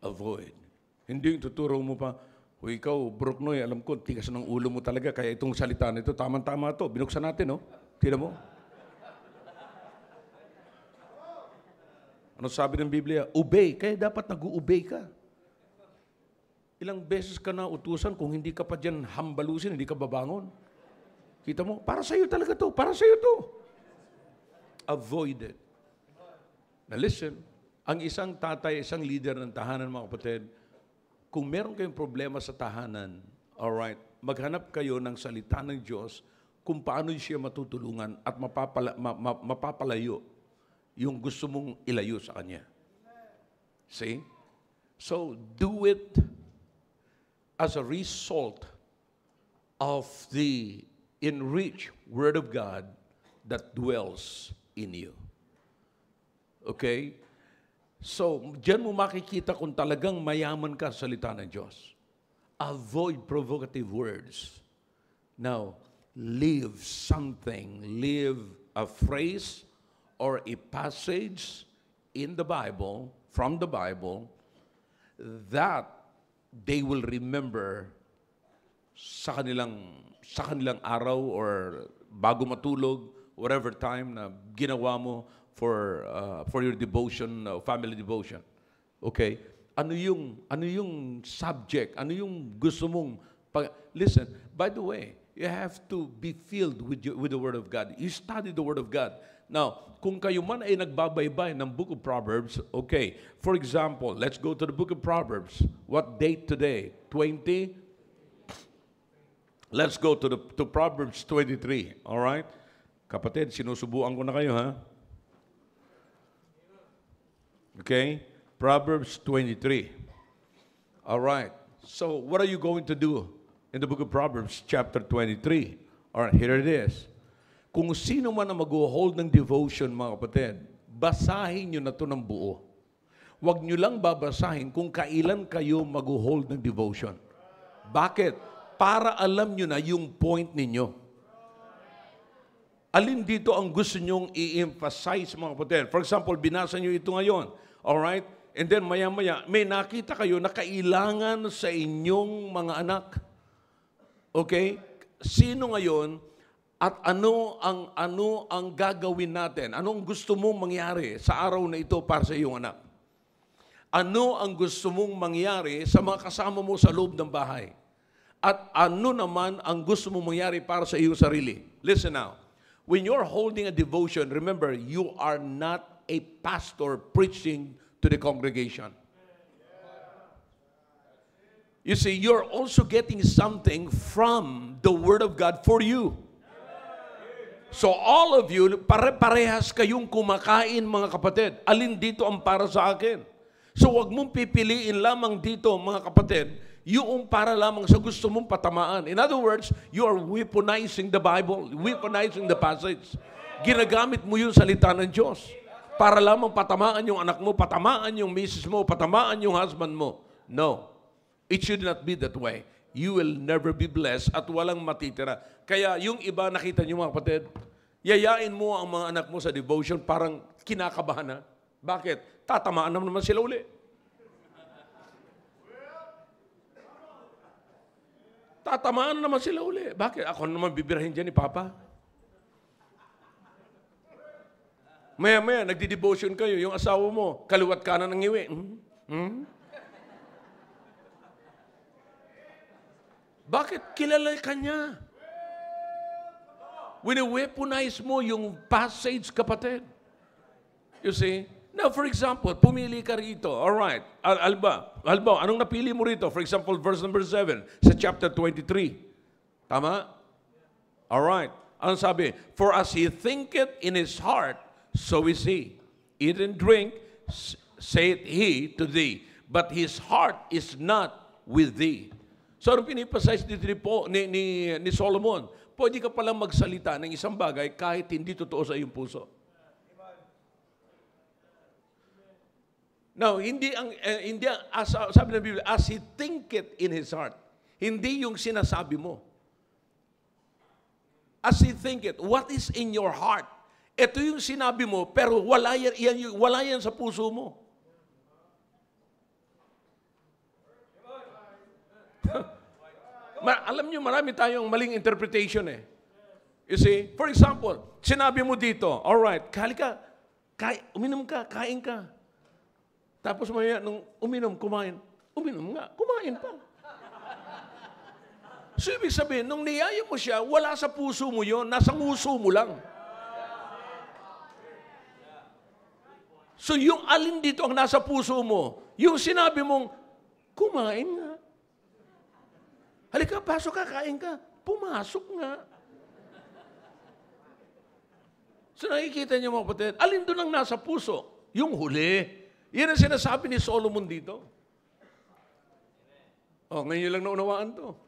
Avoid. Hindi yung tuturo mo pa, o ikaw, Broknoy, alam ko, tigas ng ulo mo talaga, kaya itong salita nito, tama-tama to. Binuksan natin, no? Tignan mo. Ano sabi ng Biblia? Obey. Kaya dapat nag-obey ka. Ilang beses ka na utusan, kung hindi ka pa dyan hambalusin, hindi ka babangon. Kita mo? Para sa'yo talaga to. Para sa'yo to. Avoid it. Now listen, ang isang tatay, isang leader ng tahanan, mga kapatid, kung meron kayong problema sa tahanan, alright, maghanap kayo ng salita ng Diyos kung paano siya matutulungan at mapapalayo yung gusto mong ilayo sa Kanya. See? So, do it as a result of the enriched Word of God that dwells in you. Okay? So, diyan mo makikita kung talagang mayaman ka sa salita ng Diyos. Avoid provocative words. Now, live something. Live a phrase or a passage in the Bible, from the Bible, that they will remember sa kanilang araw or bago matulog, whatever time na ginawa mo for your devotion, family devotion. Okay? Ano yung subject? Ano yung gusto mong listen, by the way, you have to be filled with the Word of God. You study the Word of God. Now, kung kayo man ay nagbabaybay ng Book of Proverbs, okay. For example, let's go to the Book of Proverbs. What date today? 20? Let's go to Proverbs 23. All right? Kapatid, sinusubuan ko na kayo, ha? Okay? Proverbs 23. All right. So, what are you going to do in the book of Proverbs, chapter 23? All right, here it is. Kung sino man ang mag-hold ng devotion, mga kapatid, basahin nyo na ito ng buo. Huwag nyo lang babasahin kung kailan kayo mag-hold ng devotion. Bakit? Para alam nyo na yung point ninyo. Alin dito ang gusto nyong i-emphasize, mga kapatid? For example, binasa nyo ito ngayon. Alright? And then maya-maya, may nakita kayo na kailangan sa inyong mga anak. Okay? Sino ngayon at ano ang gagawin natin? Anong gusto mong mangyari sa araw na ito para sa iyong anak? Ano ang gusto mong mangyari sa mga kasama mo sa loob ng bahay? At ano naman ang gusto mong mangyari para sa iyong sarili? Listen now. When you're holding a devotion, remember, you are not a pastor preaching to the congregation. You see, you're also getting something from the Word of God for you. So all of you, pare-parehas kayong kumakain, mga kapatid. Alin dito ang para sa akin? So wag mong pipiliin lamang dito, mga kapatid, yung para lamang sa gusto mong patamaan. In other words, you are weaponizing the Bible, weaponizing the passage. Ginagamit mo yung salita ng Diyos para lamang patamaan yung anak mo, patamaan yung misis mo, patamaan yung husband mo. No. It should not be that way. You will never be blessed at walang matitira. Kaya yung iba, nakita niyo mga kapatid, yayain mo ang mga anak mo sa devotion, parang kinakabahan na. Bakit? Tatamaan naman sila uli. Tatamaan naman sila uli. Bakit? Ako naman bibirahin dyan ni Papa. Maya-maya, nagdi-devotion kayo. Yung asawa mo, kaliwat kanan ng ngiwi. Bakit? Kilala ka niya. Wini-weaponize mo yung passage, kapatid. You see? Now, for example, pumili ka rito. Alright. Alba, anong napili mo rito? For example, verse number 7 sa chapter 23. Tama? Alright. Anong sabi? For as he thinketh in his heart, so is he. Eat and drink, saith he to thee. But his heart is not with thee. So, anong pinipasize dito ni Solomon? Pwede ka palang magsalita ng isang bagay kahit hindi totoo sa iyong puso. Now, sabi ng Biblia, as he thinketh in his heart. Hindi yung sinasabi mo. As he thinketh, what is in your heart? Ito yung sinabi mo, pero wala yan sa puso mo. Alam niyo, marami tayong maling interpretation eh. You see? For example, sinabi mo dito, alright, uminom ka, kain ka. Tapos maya, nung uminom nga, kumain pa. So, ibig sabihin, nung niyaya mo siya, wala sa puso mo yon, nasa nguso mo lang. So, yung alin dito ang nasa puso mo, yung sinabi mong, kumain nga. Halika, pasok ka, kain ka. Pumasok nga. So, nakikita niyo mga kapatid, alin doon ang nasa puso? Yung huli. Yan ang sinasabi ni Solomon dito. Oh, ngayon lang naunawaan to.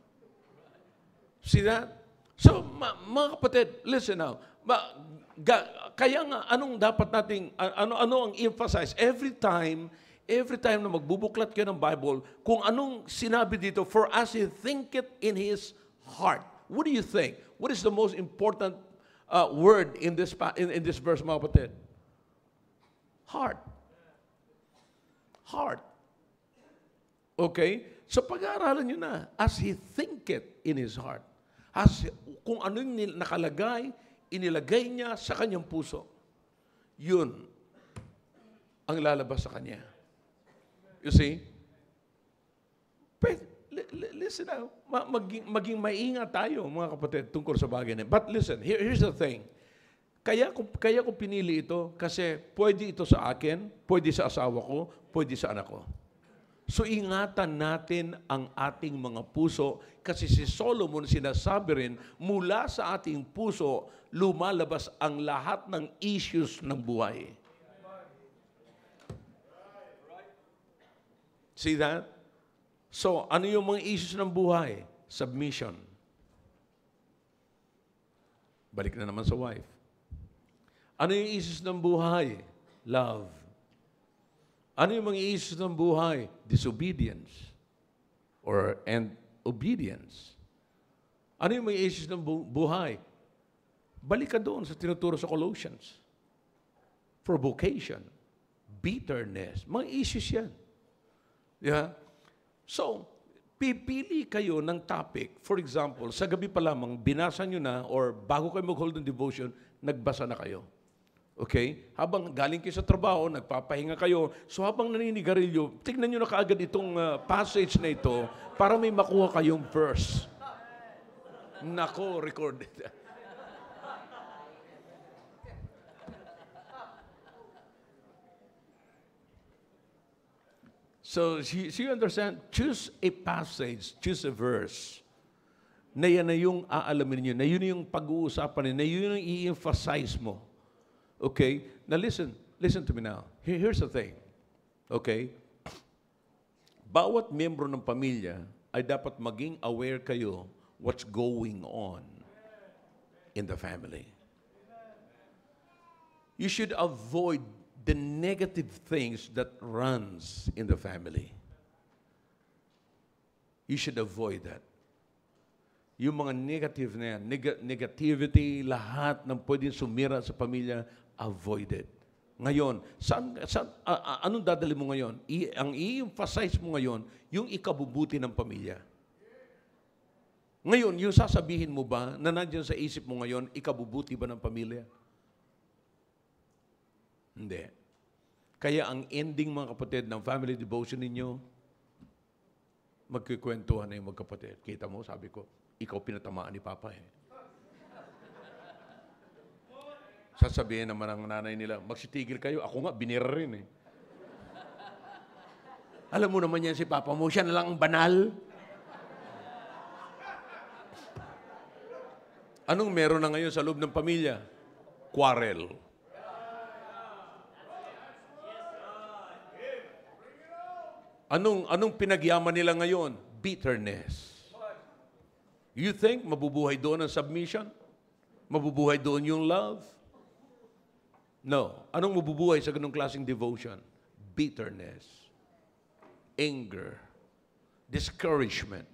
See that? So, mga kapatid, listen now. Kaya nga, anong dapat nating, ano ang emphasize? Every time na magbubuklat kayo ng Bible, kung anong sinabi dito, for as he thinketh in his heart. What do you think? What is the most important word in this verse, mga kapatid? Heart. Heart. Okay? So pag-aaralan nyo na, as he thinketh in his heart. Kung ano yung nakalagay, inilagay niya sa kanyang puso, yun ang lalabas sa kanya. You see? But, listen now, maging maingat tayo, mga kapatid, tungkol sa bagay na. But listen, here's the thing. Kaya ko pinili ito kasi pwede ito sa akin, pwede sa asawa ko, pwede sa anak ko. So ingatan natin ang ating mga puso kasi si Solomon sinasabi rin, mula sa ating puso, lumalabas ang lahat ng issues ng buhay. See that? So, ano yung mga issues ng buhay? Submission. Balik na naman sa wife. Ano yung issues ng buhay? love. Ano yung mga issues ng buhay? Disobedience and obedience. Ano yung mga issues ng buhay? Balik ka doon sa tinuturo sa Colossians. Provocation, bitterness, mga issues yan. Yeah? So, pipili kayo ng topic. For example, sa gabi pa lamang, binasa nyo na or bago kayo mag-hold ng devotion, nagbasa na kayo. Okay? Habang galing kayo sa trabaho, nagpapahinga kayo. So habang naninigarilyo, tignan nyo na kaagad itong passage na ito para may makuha kayong verse. Nako, recorded. So, you understand? Choose a passage, choose a verse, na yan na yung aalamin niyo, na yun yung pag-uusapan niyo, na yun yung i-emphasize mo. Okay? Now listen to me now. Here's the thing. Okay? Bawat membro ng pamilya ay dapat maging aware kayo what's going on in the family. You should avoid the negative things that runs in the family. You should avoid that. Yung mga negative na yan, negativity, lahat ng pwedeng sumira sa pamilya, avoid it. Ngayon, anong dadali mo ngayon? Ang i-emphasize mo ngayon, yung ikabubuti ng pamilya. Ngayon, yung sasabihin mo ba na nandiyan sa isip mo ngayon, ikabubuti ba ng pamilya? Hindi. Kaya ang ending, mga kapatid, ng family devotion ninyo, magkikwentuhan na yung magkapatid. Kita mo, sabi ko, ikaw pinatamaan ni Papa eh. Sasabihin naman ng nanay nila, magsitigil kayo. Ako nga, binira rin eh. Alam mo naman yan si Papa mo, siya na lang ang banal. Anong meron na ngayon sa loob ng pamilya? Quarrel. Anong pinagyaman nila ngayon? Bitterness. You think mabubuhay doon ang submission? Mabubuhay doon yung love? No. Anong mabubuhay sa ganung klaseng devotion? Bitterness, anger, discouragement.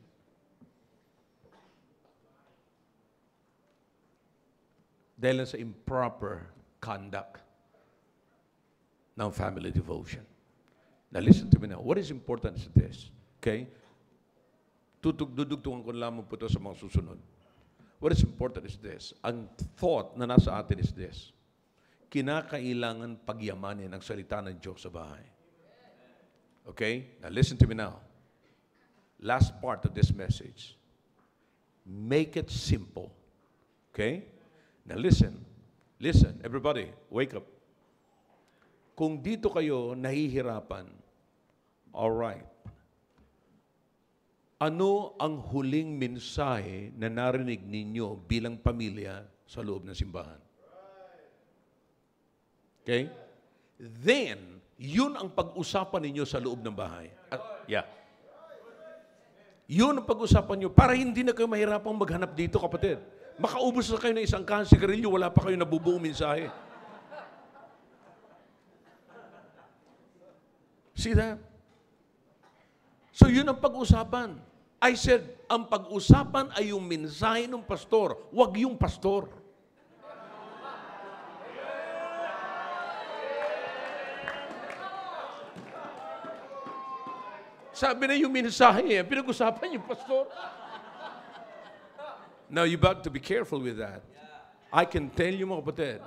Dahil sa improper conduct ng family devotion. Now listen to me now. What is important is this. Okay? Dudugtungan ko lamang po ito sa mga susunod. What is important is this. Ang thought na nasa atin is this. Kinakailangan pagyamanin ang salita ng Diyos sa bahay. Okay? Now listen to me now. Last part of this message. Make it simple. Okay? Now listen. Listen, everybody, wake up. Kung dito kayo nahihirapan, all right. Ano ang huling mensahe na narinig ninyo bilang pamilya sa loob ng simbahan? Okay? Then, yun ang pag-usapan ninyo sa loob ng bahay. Yeah. Yun ang pag-usapan nyo para hindi na kayo mahirapang maghanap dito, kapatid. Makaubos na kayo ng isang sigarilyo, wala pa kayo nabubuong mensahe. See that? So yun ang pag-usapan. I said, ang pag-usapan ay yung mensahe ng pastor, wag yung pastor. Sabi na yung mensahe, pinag-usapan yung pastor. Now, you got to be careful with that. I can tell you, mga kapatid,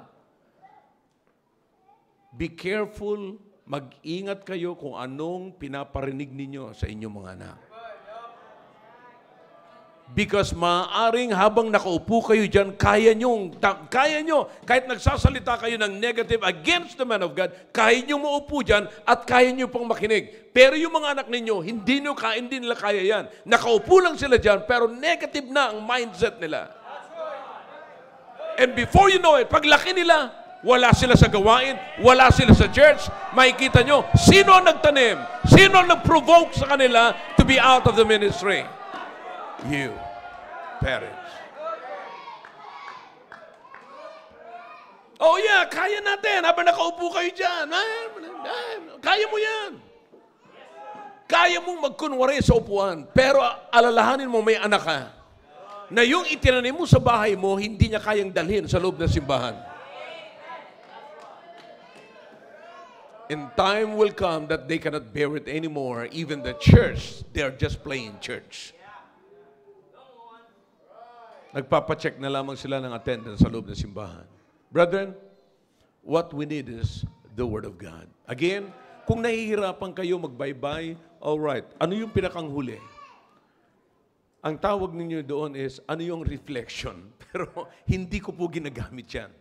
be careful, mag-ingat kayo kung anong pinaparinig ninyo sa inyong mga anak. Because maaaring habang nakaupo kayo dyan, kaya nyo, kahit nagsasalita kayo ng negative against the man of God, kaya nyo maupo dyan at kaya nyo pang makinig. Pero yung mga anak ninyo, hindi nila kaya yan. Nakaupo lang sila dyan, pero negative na ang mindset nila. And before you know it, paglaki nila, wala sila sa gawain, wala sila sa church, makikita nyo, sino ang nagtanim? Sino ang nag-provoke sa kanila to be out of the ministry? You, parents. Oh yeah, kaya natin habang nakaupo kayo dyan. Kaya mo yan. Kaya mong magkunwari sa upuan, pero alalahanin mo may anak ka, na yung itinanim mo sa bahay mo, hindi niya kayang dalhin sa loob ng simbahan. And time will come that they cannot bear it anymore. Even the church, they are just playing church. Nagpapacheck na lamang sila ng attendance sa loob ng simbahan. Brethren, what we need is the Word of God. Again, kung nahihirapan kayo magbaybay, alright, ano yung pinakanghuli? Ang tawag ninyo doon is, ano yung reflection? Pero hindi ko po ginagamit yan.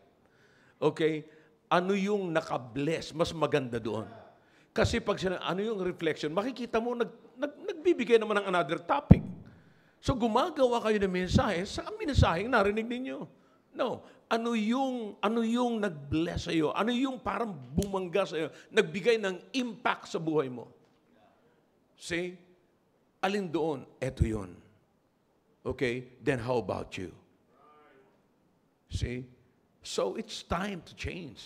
Okay? Ano yung nakabless? Mas maganda doon. Kasi pag ano yung reflection, makikita mo, nagbibigay naman ng another topic. So gumagawa kayo ng mensahe, sa mensaheng narinig ninyo. No. Ano yung nag-bless sa'yo? Ano yung parang bumangga sa'yo? Nagbigay ng impact sa buhay mo. See? Alin doon? Eto yun. Okay? Then how about you? See? So it's time to change.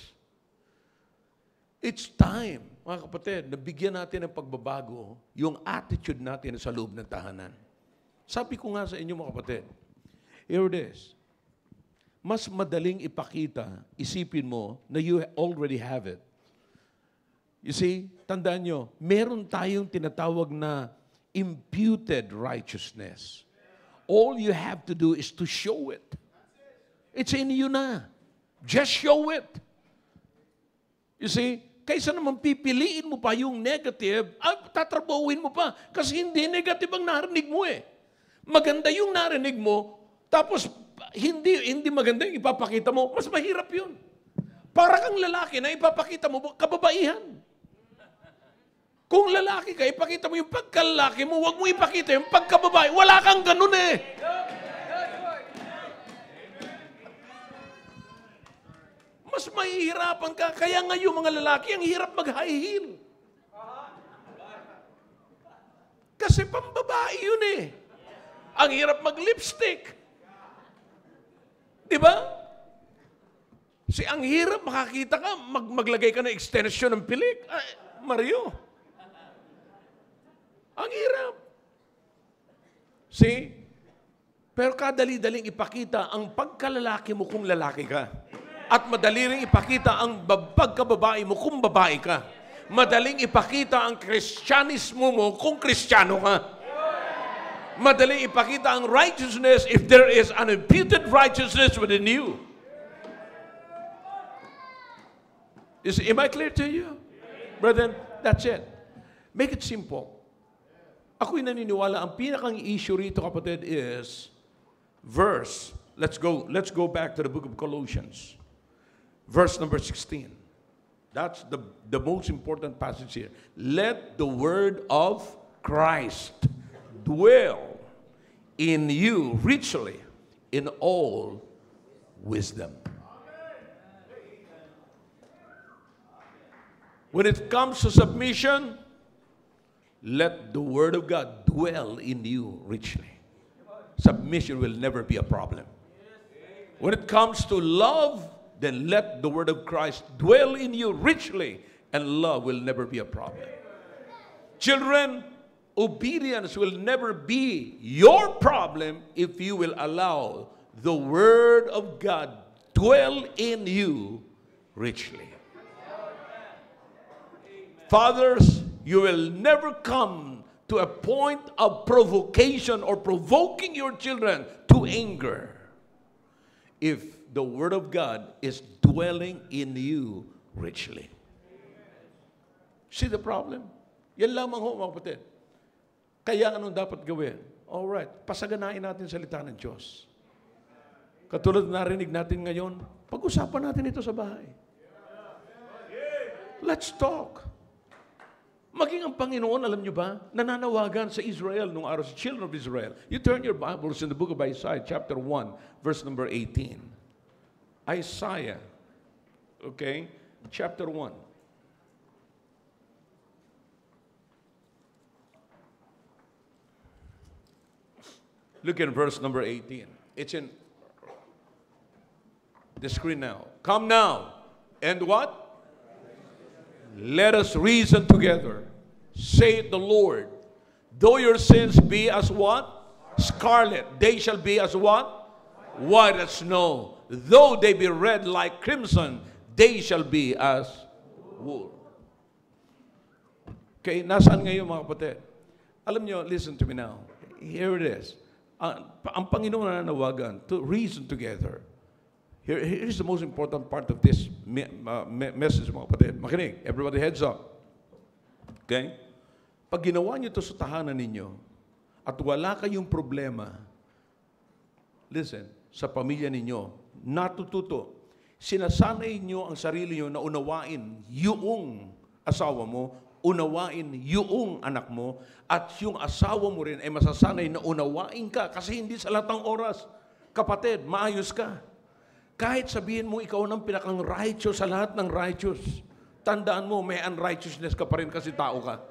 It's time, mga kapatid, na bigyan natin ng pagbabago yung attitude natin sa loob ng tahanan. Sabi ko nga sa inyo, mga kapatid, here it is. Mas madaling ipakita, isipin mo, na you already have it. You see, tandaan nyo, meron tayong tinatawag na imputed righteousness. All you have to do is to show it. It's in you na. Just show it. You see, kaysa naman pipiliin mo pa yung negative, tatrabahuin mo pa. Kasi hindi negative ang narinig mo eh. Maganda yung narinig mo, tapos hindi maganda yung ipapakita mo, mas mahirap yun. Para kang lalaki na ipapakita mo kababaihan. Kung lalaki ka, ipakita mo yung pagkalalaki mo, huwag mo ipakita yung pagkababae. Wala kang ganun eh. Mas mahihirapan ka. Kaya nga yung mga lalaki, ang hirap mag-high heel. Kasi pambabae yun eh. Ang hirap mag-lipstick. Di ba? Ang hirap makakita ka, maglagay ka ng extension ng pilik. Ay, Mario. Ang hirap. See? Pero kadali-daling ipakita ang pagkalalaki mo kung lalaki ka. At madali rin ipakita ang pagkababae mo kung babae ka. Madaling ipakita ang Kristyanismo mo kung Kristiyano ka. Madaling ipakita ang righteousness if there is an imputed righteousness within you. Am I clear to you? Brethren, that's it. Make it simple. Ako'y naniniwala, ang pinakang issue rito, kapatid, is verse. Let's go back to the book of Colossians. Verse number 16. That's the most important passage here. Let the word of Christ dwell in you richly in all wisdom. When it comes to submission, let the word of God dwell in you richly. Submission will never be a problem. When it comes to love, then let the word of Christ dwell in you richly, and love will never be a problem. Children, obedience will never be your problem if you will allow the word of God dwell in you richly. Fathers, you will never come to a point of provocation or provoking your children to anger if the word of God is dwelling in you richly. See the problem? Yan lamang ho, mga kapatid. Kaya anong dapat gawin? Alright, pasaganain natin salita ng Diyos. Katulad na narinig natin ngayon, pag-usapan natin ito sa bahay. Let's talk. Maging ang Panginoon, alam nyo ba, nananawagan sa Israel nung araw, sa children of Israel. You turn your Bibles in the book of Isaiah, chapter 1, verse number 18. Isaiah, okay, chapter 1. Look at verse number 18. It's in the screen now. Come now. And what? Let us reason together. Saith the Lord. Though your sins be as what? Scarlet. They shall be as what? White as snow. Though they be red like crimson, they shall be as wool. Okay, nasaan ngayon mga kapatid? Alam nyo, listen to me now. Here it is. Ang Panginoon na nanawagan to reason together. Here's the most important part of this message, mga kapatid. Makinig, everybody heads up. Okay? Pag ginawa nyo ito sa tahanan ninyo, at wala kayong problema, listen, sa pamilya ninyo, natututo, sinasanay nyo ang sarili nyo na unawain yung asawa mo, unawain yung anak mo, at yung asawa mo rin ay masasanay na unawain ka kasi hindi sa lahat ng oras. Kapatid, maayos ka. Kahit sabihin mo ikaw ng pinakang righteous sa lahat ng righteous, tandaan mo, may unrighteousness ka pa rin kasi tao ka.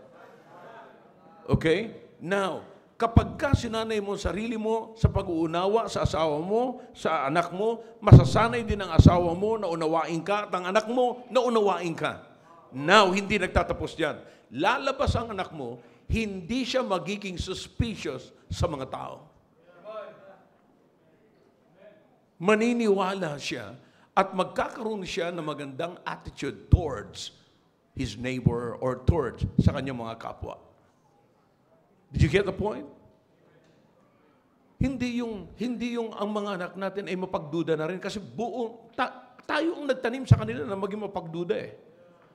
Okay? Now, kapag ka sinanay mo sarili mo sa pag-uunawa sa asawa mo, sa anak mo, masasanay din ang asawa mo na unawain ka at ang anak mo na unawain ka. Now, hindi nagtatapos yan. Lalabas ang anak mo, hindi siya magiging suspicious sa mga tao. Maniniwala siya at magkakaroon siya ng magandang attitude towards his neighbor or towards sa kanyang mga kapwa. Did you get the point? Hindi yung ang mga anak natin ay mapagduda na rin kasi tayo ang nagtanim sa kanila na maging mapagduda eh.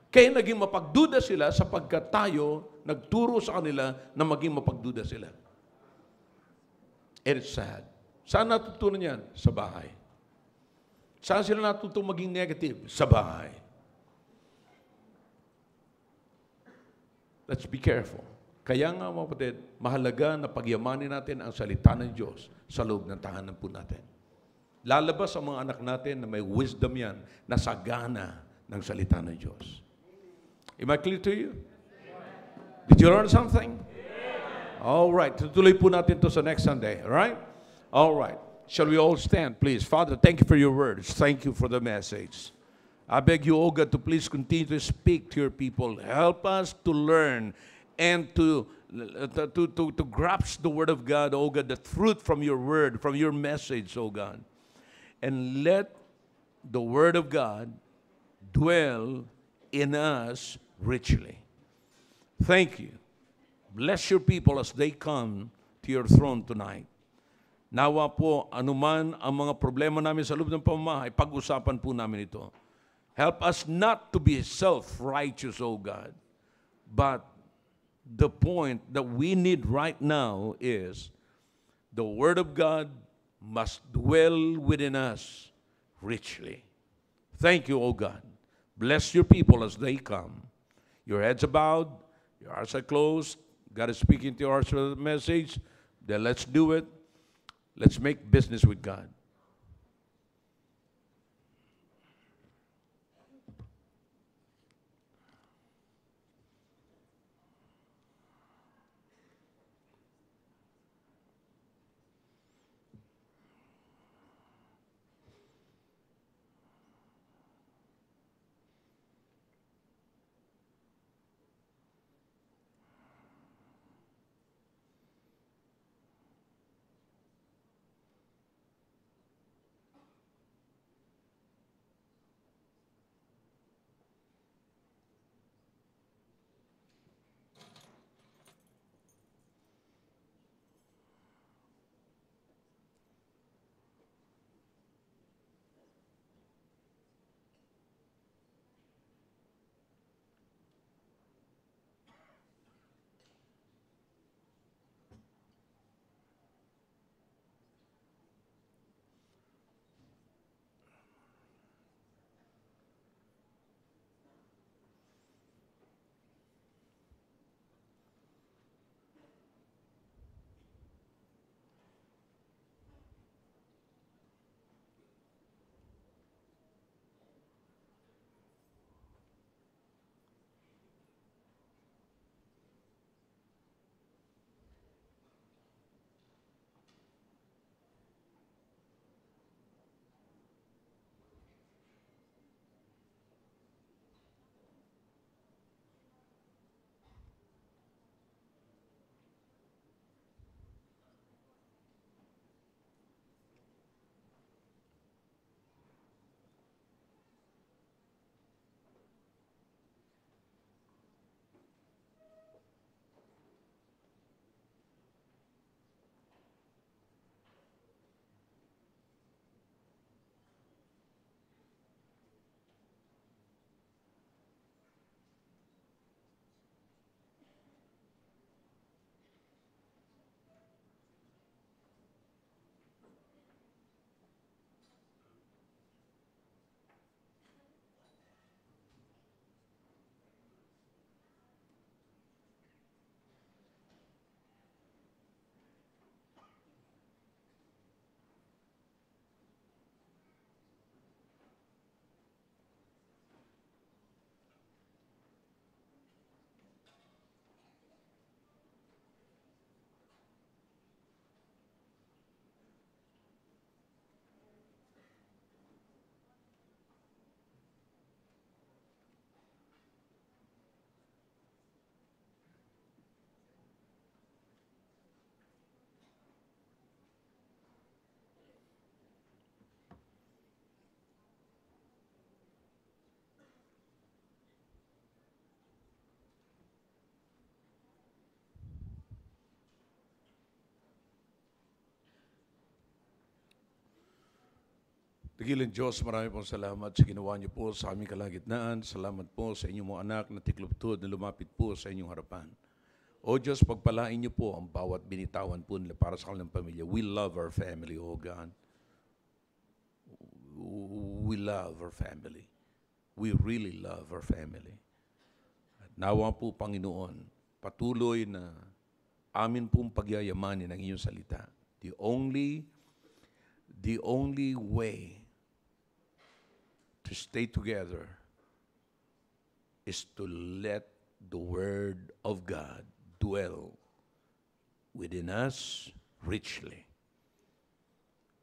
Kaya naging mapagduda sila sapagkat tayo nagturo sa kanila na maging mapagduda sila. It's sad. Saan natutunan yan? Sa bahay. Saan sila natutong maging negative? Sa bahay. Let's be careful. Kaya nga mga kapatid, mahalaga na pagyamanin natin ang salita ng Diyos sa loob ng tahanan po natin. Lalabas ang mga anak natin na may wisdom yan, na sagana ng salita ng Diyos. Am I clear to you? Did you learn something? All right. Tutuloy po natin to sa next Sunday. All right? All right. Shall we all stand, please? Father, thank you for your words. Thank you for the message. I beg you, O God, to please continue to speak to your people. Help us to learn and to grasp the Word of God, O God, the truth from your Word, from your message, O God. And let the Word of God dwell in us richly. Thank you. Bless your people as they come to your throne tonight. Nawa po, anuman ang mga problema namin sa loob ng pamamahay, pag-usapan po namin ito. Help us not to be self-righteous, O God, but the point that we need right now is the Word of God must dwell within us richly. Thank you, O God. Bless your people as they come. Your heads are bowed, your hearts are closed. God is speaking to your hearts with a message. Then let's do it. Let's make business with God. Dakilang Diyos, marami pong salamat sa ginawa niyo po sa aming kalagitnaan. Salamat po sa inyong mga anak na tikluptod na lumapit po sa inyong harapan. O Diyos, pagpalain niyo po ang bawat binitawan po nila para sa kanilang pamilya. We love our family, O God. We love our family. We really love our family. At nawa po, Panginoon, patuloy na amin pong pagyayamanin ang iyong salita. The only way to stay together is to let the Word of God dwell within us richly.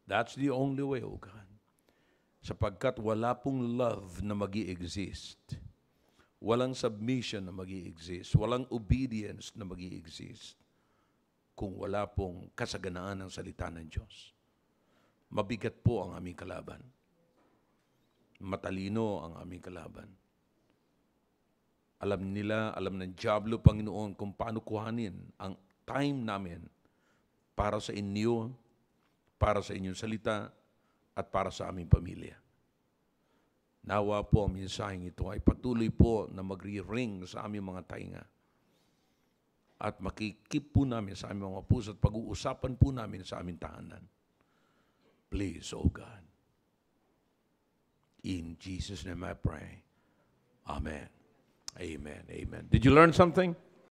That's the only way, O God. Sapagkat wala pong love na mag-i-exist. Walang submission na mag-i-exist. Walang obedience na mag-i-exist. Kung wala pong kasaganaan ng salita ng Diyos. Mabigat po ang aming kalaban. Matalino ang aming kalaban. Alam ng Diablo, Panginoon, kung paano kuhanin ang time namin para sa inyo, para sa inyong salita, at para sa aming pamilya. Nawa po ang mensaheng ito ay patuloy po na magre-ring sa aming mga tainga. At makikip po namin sa aming mga puso at pag-uusapan po namin sa aming tahanan. Please, O God. In Jesus' name I pray. Amen. Amen. Amen. Did you learn something?